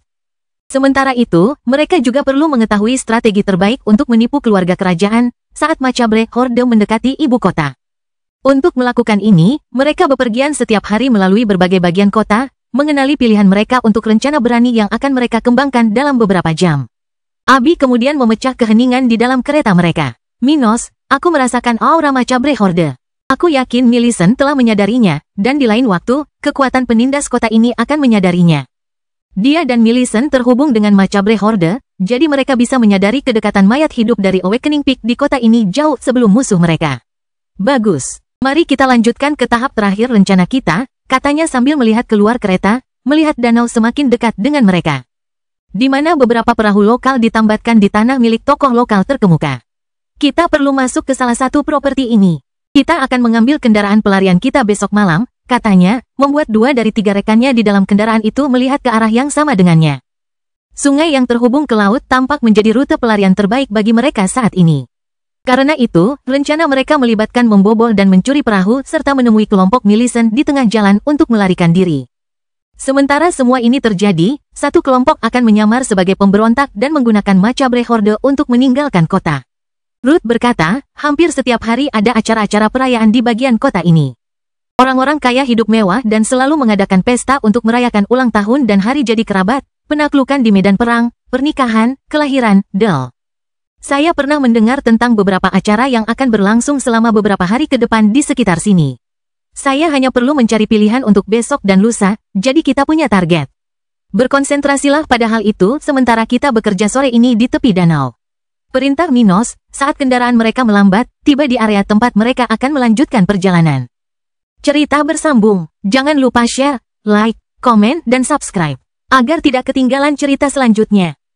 Sementara itu, mereka juga perlu mengetahui strategi terbaik untuk menipu keluarga kerajaan saat Macabre Horde mendekati ibu kota. Untuk melakukan ini, mereka bepergian setiap hari melalui berbagai bagian kota, mengenali pilihan mereka untuk rencana berani yang akan mereka kembangkan dalam beberapa jam. Abi kemudian memecah keheningan di dalam kereta mereka. Minos, aku merasakan aura Macabre Horde. Aku yakin Millicent telah menyadarinya, dan di lain waktu, kekuatan penindas kota ini akan menyadarinya. Dia dan Millicent terhubung dengan Macabre Horde, jadi mereka bisa menyadari kedekatan mayat hidup dari Awakening Peak di kota ini jauh sebelum musuh mereka. Bagus, mari kita lanjutkan ke tahap terakhir rencana kita, katanya sambil melihat keluar kereta, melihat danau semakin dekat dengan mereka. Di mana beberapa perahu lokal ditambatkan di tanah milik tokoh lokal terkemuka. Kita perlu masuk ke salah satu properti ini. Kita akan mengambil kendaraan pelarian kita besok malam, katanya, membuat 2 dari 3 rekannya di dalam kendaraan itu melihat ke arah yang sama dengannya. Sungai yang terhubung ke laut tampak menjadi rute pelarian terbaik bagi mereka saat ini. Karena itu, rencana mereka melibatkan membobol dan mencuri perahu serta menemui kelompok Millicent di tengah jalan untuk melarikan diri. Sementara semua ini terjadi, satu kelompok akan menyamar sebagai pemberontak dan menggunakan Macabre Horde untuk meninggalkan kota. Ruth berkata, hampir setiap hari ada acara-acara perayaan di bagian kota ini. Orang-orang kaya hidup mewah dan selalu mengadakan pesta untuk merayakan ulang tahun dan hari jadi kerabat, penaklukan di medan perang, pernikahan, kelahiran, del. Saya pernah mendengar tentang beberapa acara yang akan berlangsung selama beberapa hari ke depan di sekitar sini. Saya hanya perlu mencari pilihan untuk besok dan lusa, jadi kita punya target. Berkonsentrasilah pada hal itu sementara kita bekerja sore ini di tepi danau. Perintah Minos, saat kendaraan mereka melambat, tiba di area tempat mereka akan melanjutkan perjalanan. Cerita bersambung, jangan lupa share, like, komen, dan subscribe, agar tidak ketinggalan cerita selanjutnya.